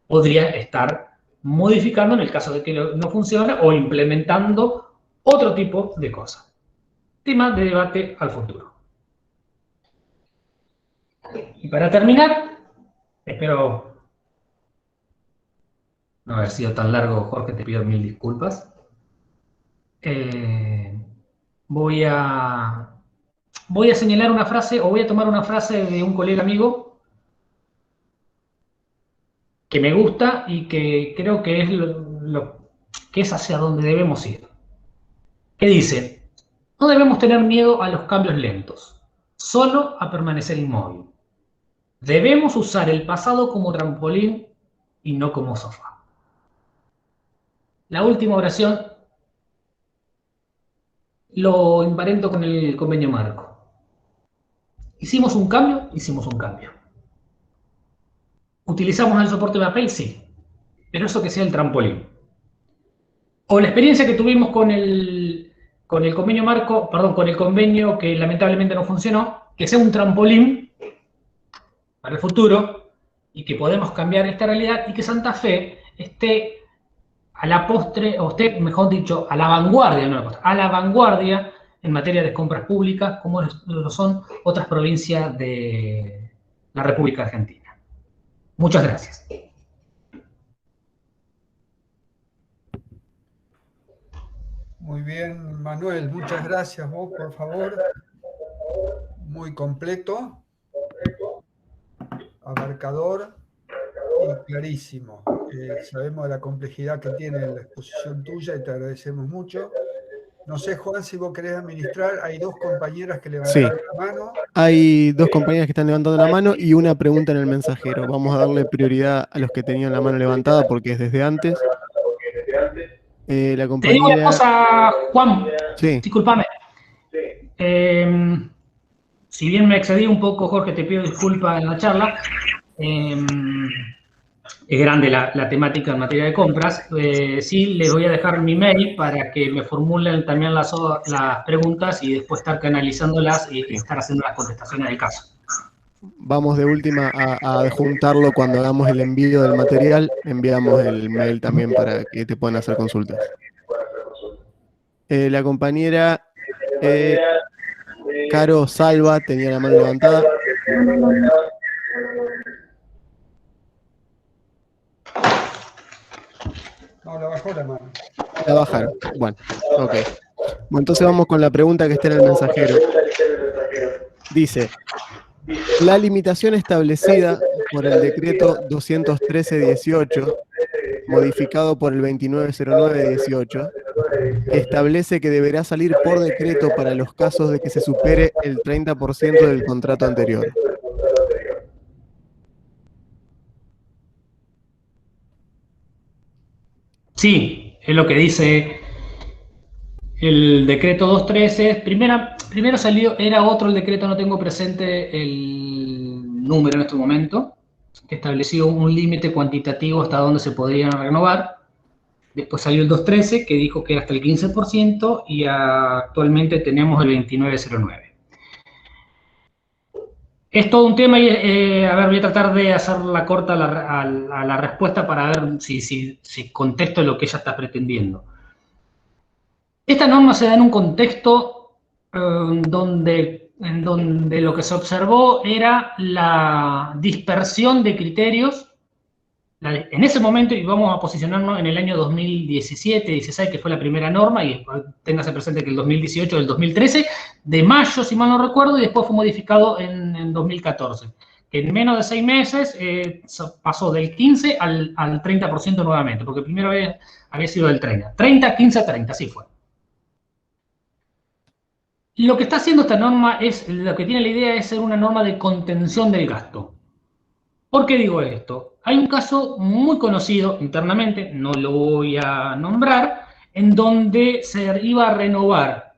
podría estar modificando en el caso de que no funcione o implementando otro tipo de cosas. Tema de debate al futuro. Y para terminar, espero no haber sido tan largo, Jorge, te pido mil disculpas. Voy a señalar una frase, o voy a tomar una frase de un colega amigo que me gusta y que creo que es que es hacia donde debemos ir. Que dice: no debemos tener miedo a los cambios lentos, solo a permanecer inmóvil. Debemos usar el pasado como trampolín y no como sofá. La última oración lo emparento con el convenio marco. ¿Hicimos un cambio? Hicimos un cambio. ¿Utilizamos el soporte de papel? Sí. Pero eso que sea el trampolín. O la experiencia que tuvimos con el convenio marco, perdón, con el convenio que lamentablemente no funcionó, que sea un trampolín para el futuro y que podemos cambiar esta realidad y que Santa Fe esté a la postre, o esté, mejor dicho, a la vanguardia, no a la postre, a la vanguardia en materia de compras públicas, como lo son otras provincias de la República Argentina. Muchas gracias. Muy bien, Manuel, muchas gracias. Vos, por favor. Muy completo, abarcador y clarísimo. Sabemos de la complejidad que tiene la exposición tuya y te agradecemos mucho. No sé, Juan, si vos querés administrar, hay dos compañeras que levantaron la mano. Hay dos compañeras que están levantando la mano y una pregunta en el mensajero. Vamos a darle prioridad a los que tenían la mano levantada porque es desde antes. La compañera... Te digo una cosa, Juan, sí. Discúlpame. Si bien me excedí un poco, Jorge, te pido disculpas en la charla. Es grande la temática en materia de compras. Sí, les voy a dejar mi mail para que me formulen también las preguntas y después estar canalizándolas y estar haciendo las contestaciones del caso. Vamos de última a adjuntarlo cuando hagamos el envío del material. Enviamos el mail también para que te puedan hacer consultas. La compañera Caro Salva tenía la mano levantada. No, la bajó la mano. La bajaron. Bueno, ok. Bueno, entonces vamos con la pregunta que está en el mensajero. Dice: la limitación establecida por el decreto 213-18, modificado por el 2909-18, establece que deberá salir por decreto para los casos de que se supere el 30% del contrato anterior. Sí, es lo que dice El decreto 213, primero salió, era otro el decreto, no tengo presente el número en este momento, que estableció un límite cuantitativo hasta donde se podrían renovar. Después salió el 213, que dijo que era hasta el 15%, y actualmente tenemos el 2909. Es todo un tema y, a ver, voy a tratar de hacerla corta a la respuesta para ver si contesto lo que ella está pretendiendo. Esta norma se da en un contexto en donde lo que se observó era la dispersión de criterios. En ese momento, y vamos a posicionarnos en el año 2017-16, que fue la primera norma, y téngase presente que el 2018 del 2013, de mayo, si mal no recuerdo, y después fue modificado en 2014. Que en menos de 6 meses pasó del 15 al 30% nuevamente, porque primero había sido del 30. 30, 15, 30, así fue. Lo que está haciendo esta norma lo que tiene la idea es ser una norma de contención del gasto. ¿Por qué digo esto? Hay un caso muy conocido internamente, no lo voy a nombrar, en donde se iba a renovar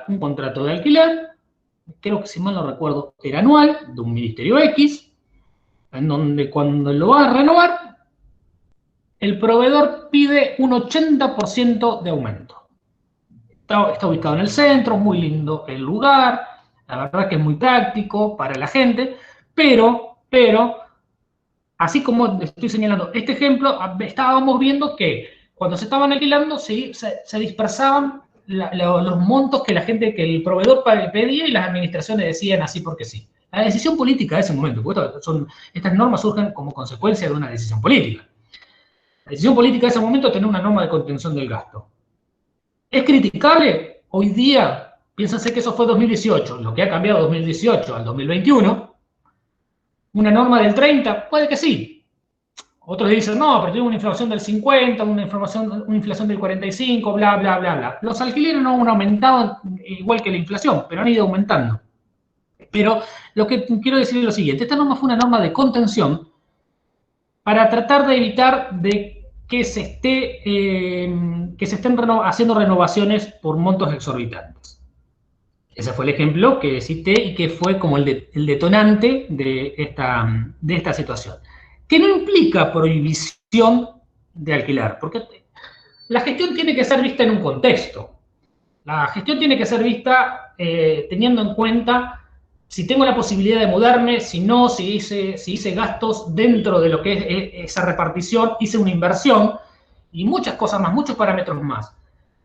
un contrato de alquiler, creo que si mal no recuerdo era anual, de un ministerio X, en donde cuando lo va a renovar, el proveedor pide un 80% de aumento. Está ubicado en el centro, muy lindo el lugar, la verdad que es muy práctico para la gente, pero así como estoy señalando este ejemplo, estábamos viendo que cuando se estaban alquilando se dispersaban los montos que el proveedor pedía y las administraciones decían así porque sí. La decisión política de ese momento, porque estas normas surgen como consecuencia de una decisión política. La decisión política de ese momento es tener una norma de contención del gasto. ¿Es criticable? Hoy día, piénsense que eso fue 2018, lo que ha cambiado 2018 al 2021, ¿una norma del 30? Puede que sí. Otros dicen, no, pero tiene una inflación del 50, una inflación del 45, bla, bla, bla, bla. Los alquileres no han aumentado igual que la inflación, pero han ido aumentando. Pero lo que quiero decir es lo siguiente, esta norma fue una norma de contención para tratar de evitar que se estén haciendo renovaciones por montos exorbitantes. Ese fue el ejemplo que cité y que fue como el detonante de esta situación. Que no implica prohibición de alquilar, porque la gestión tiene que ser vista en un contexto. La gestión tiene que ser vista teniendo en cuenta si tengo la posibilidad de mudarme, si no, si hice gastos dentro de lo que es esa repartición, hice una inversión y muchas cosas más, muchos parámetros más.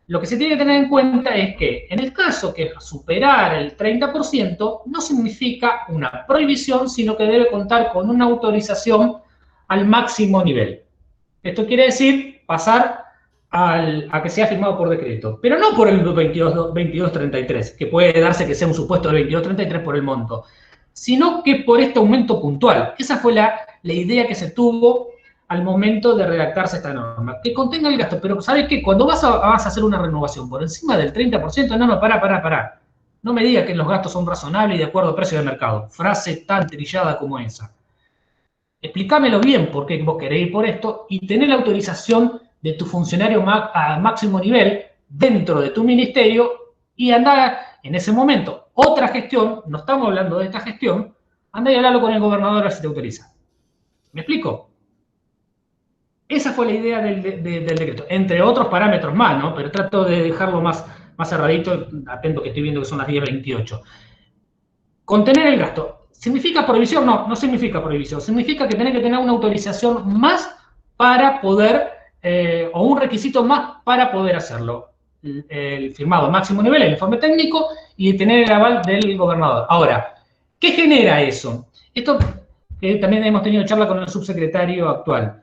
Lo que se tiene que tener en cuenta es que en el caso que superar el 30% no significa una prohibición, sino que debe contar con una autorización al máximo nivel. Esto quiere decir pasar a que sea firmado por decreto, pero no por el 2233, que puede darse que sea un supuesto del 2233 por el monto, sino que por este aumento puntual. Esa fue la idea que se tuvo al momento de redactarse esta norma, que contenga el gasto, pero ¿sabes qué? Cuando vas a hacer una renovación por encima del 30%, no, pará. No me digas que los gastos son razonables y de acuerdo al precio de mercado. Frase tan trillada como esa. Explícamelo bien por qué vos querés ir por esto y tener la autorización de tu funcionario a máximo nivel dentro de tu ministerio y andar en ese momento. Otra gestión, no estamos hablando de esta gestión, anda y hablalo con el gobernador a ver si te autoriza. ¿Me explico? Esa fue la idea del decreto, entre otros parámetros más, ¿no? Pero trato de dejarlo más cerradito, atento que estoy viendo que son las 10:28. Contener el gasto. ¿Significa prohibición? No, no significa prohibición. Significa que tenés que tener una autorización más para poder, o un requisito más para poder hacerlo. El firmado a máximo nivel, el informe técnico, y tener el aval del gobernador. Ahora, ¿qué genera eso? Esto, también hemos tenido charla con el subsecretario actual.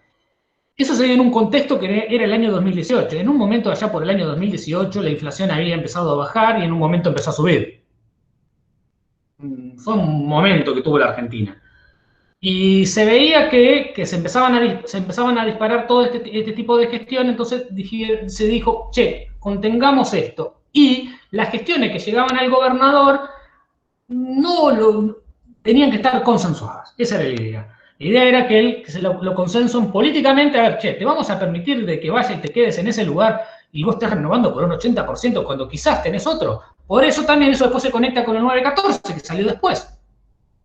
Eso se dio en un contexto que era el año 2018. En un momento allá por el año 2018 la inflación había empezado a bajar y en un momento empezó a subir. Fue un momento que tuvo la Argentina. Y se veía que se empezaban a disparar todo este tipo de gestión, entonces se dijo, che, contengamos esto. Y las gestiones que llegaban al gobernador tenían que estar consensuadas. Esa era la idea. La idea era que se lo consensuen políticamente, a ver, che, te vamos a permitir de que vayas y te quedes en ese lugar y vos estás renovando por un 80% cuando quizás tenés otro. Por eso también eso después se conecta con el 914 que salió después.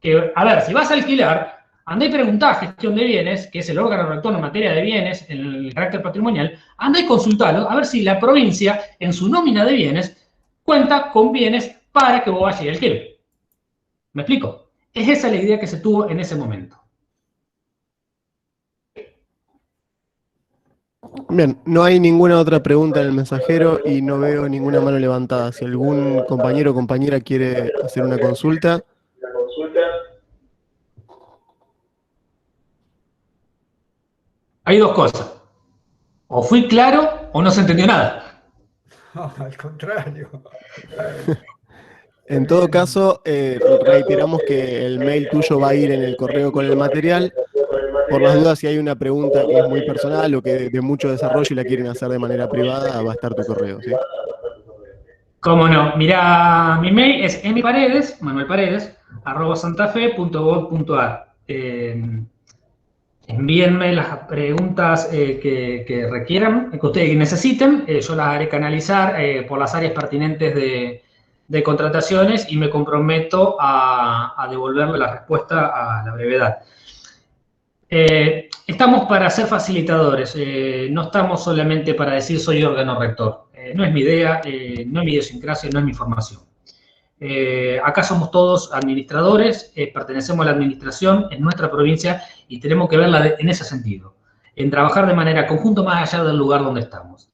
Que, a ver, si vas a alquilar, andá y preguntá a Gestión de Bienes, que es el órgano rector en materia de bienes, en el carácter patrimonial, andá y consultalo a ver si la provincia, en su nómina de bienes, cuenta con bienes para que vos vayas y alquiles. ¿Me explico? Es esa la idea que se tuvo en ese momento. Bien, no hay ninguna otra pregunta en el mensajero y no veo ninguna mano levantada. Si algún compañero o compañera quiere hacer una consulta. Hay dos cosas. O fui claro o no se entendió nada. No, al contrario. En todo caso, reiteramos que el mail tuyo va a ir en el correo con el material. Por las dudas, si hay una pregunta que es muy personal o que de mucho desarrollo y la quieren hacer de manera privada, va a estar tu correo, ¿sí? Cómo no. Mirá, mi mail es manuelparedes@santafe.gov.ar. Envíenme las preguntas que requieran, que ustedes necesiten. Yo las haré canalizar por las áreas pertinentes de contrataciones y me comprometo a devolverle la respuesta a la brevedad. Estamos para ser facilitadores, no estamos solamente para decir soy órgano rector. No es mi idea, no es mi idiosincrasia, no es mi formación. Acá somos todos administradores, pertenecemos a la administración en nuestra provincia y tenemos que verla en ese sentido, en trabajar de manera conjunta más allá del lugar donde estamos.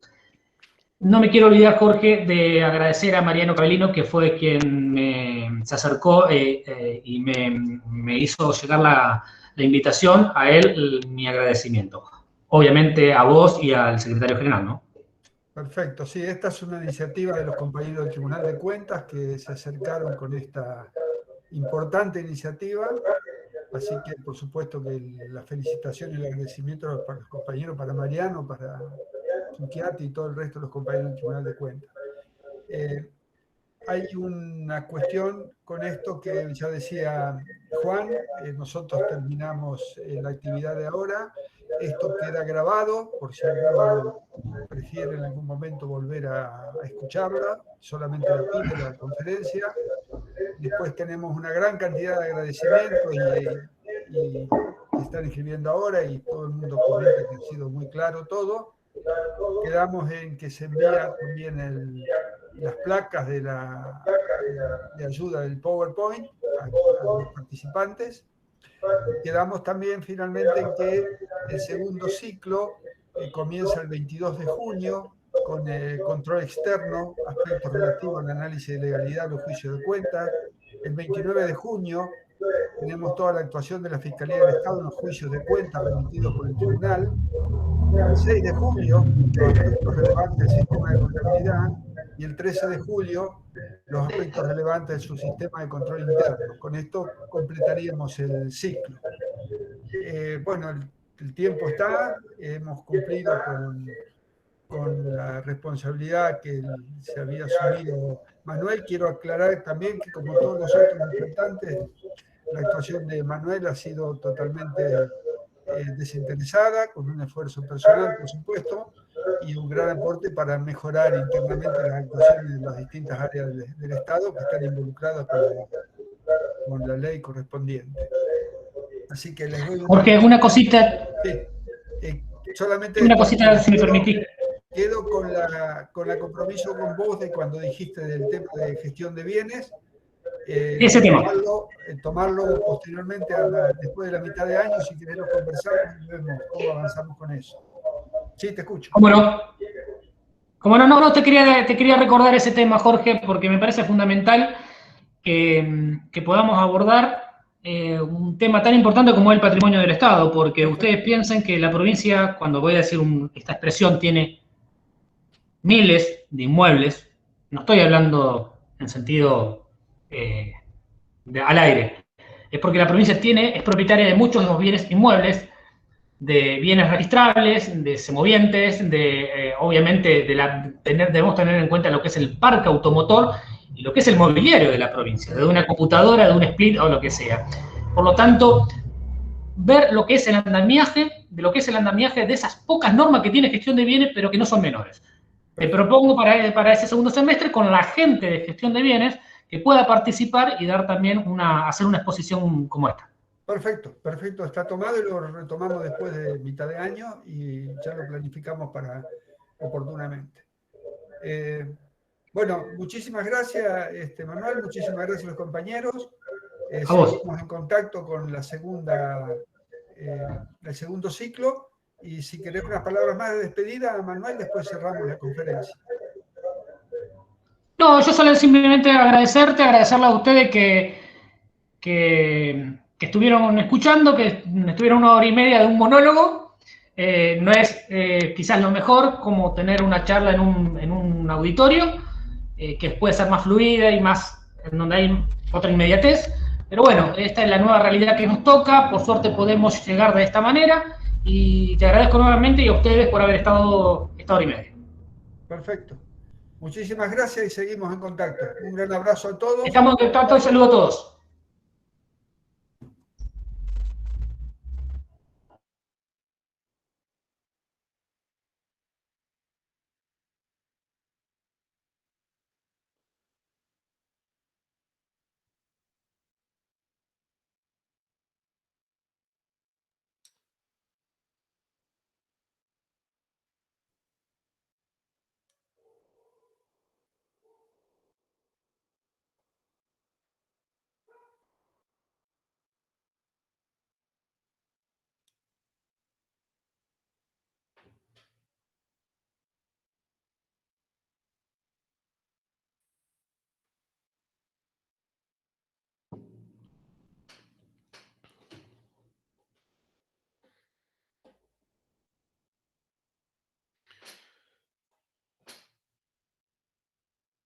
No me quiero olvidar, Jorge, de agradecer a Mariano Cabellino, que fue quien se acercó y me hizo llegar la invitación. A él mi agradecimiento. Obviamente a vos y al secretario general, ¿no? Perfecto, sí, esta es una iniciativa de los compañeros del Tribunal de Cuentas que se acercaron con esta importante iniciativa, así que por supuesto que la felicitación y el agradecimiento para los compañeros, para Mariano, para Zucchiati y todo el resto de los compañeros del Tribunal de Cuentas. Hay una cuestión con esto que ya decía Juan, nosotros terminamos la actividad de ahora, esto queda grabado por si alguno prefiere en algún momento volver a escucharla, solamente la pide la conferencia. Después tenemos una gran cantidad de agradecimientos y están escribiendo ahora y todo el mundo comenta que ha sido muy claro todo. Quedamos en que se envía también las placas de ayuda del PowerPoint a los participantes. Quedamos también finalmente en que el segundo ciclo comienza el 22 de junio con el control externo, aspectos relativos al análisis de legalidad, los juicios de cuentas. El 29 de junio tenemos toda la actuación de la Fiscalía del Estado en los juicios de cuentas remitidos por el Tribunal. El 6 de julio, los aspectos relevantes del sistema de contabilidad. Y el 13 de julio, los aspectos relevantes de su sistema de control interno. Con esto completaríamos el ciclo. Bueno, el tiempo está, hemos cumplido con la responsabilidad que se había asumido Manuel. Quiero aclarar también que, como todos los otros representantes, la actuación de Manuel ha sido totalmente desinteresada, con un esfuerzo personal, por supuesto, y un gran aporte para mejorar internamente las actuaciones de las distintas áreas del Estado que están involucradas con la ley correspondiente. Así que les doy Jorge, una cosita. Sí, solamente una cosita, si me permitís. Quedo con la compromiso con vos de cuando dijiste del tema de gestión de bienes. Ese tema. Tomarlo posteriormente, después de la mitad de año, si querés lo conversamos y vemos cómo avanzamos con eso. Sí, te escucho. ¿Cómo no? ¿Cómo no? No, te quería recordar ese tema, Jorge, porque me parece fundamental que podamos abordar un tema tan importante como el patrimonio del Estado, porque ustedes piensan que la provincia, cuando voy a decir esta expresión, tiene miles de inmuebles. No estoy hablando en sentido al aire. Es porque la provincia es propietaria de muchos de los bienes inmuebles, de bienes registrables, de semovientes, obviamente debemos tener en cuenta lo que es el parque automotor y lo que es el mobiliario de la provincia, de una computadora, de un split o lo que sea. Por lo tanto, ver lo que es el andamiaje de esas pocas normas que tiene gestión de bienes, pero que no son menores. te propongo para ese segundo semestre con la gente de gestión de bienes que pueda participar y dar también hacer una exposición como esta. Perfecto, perfecto, está tomado y lo retomamos después de mitad de año y ya lo planificamos oportunamente. Bueno, muchísimas gracias, Manuel, muchísimas gracias a los compañeros. Seguimos en contacto con el segundo ciclo y si querés unas palabras más de despedida, Manuel, después cerramos la conferencia. No, yo solo simplemente agradecerle a ustedes que estuvieron escuchando, que estuvieron 1 hora y media de un monólogo. No es quizás lo mejor como tener una charla en un auditorio, que puede ser más fluida y más en donde hay otra inmediatez. Pero bueno, esta es la nueva realidad que nos toca. Por suerte podemos llegar de esta manera. Y te agradezco nuevamente y a ustedes por haber estado 1 hora y media. Perfecto. Muchísimas gracias y seguimos en contacto. Un gran abrazo a todos. Estamos en contacto y saludo a todos.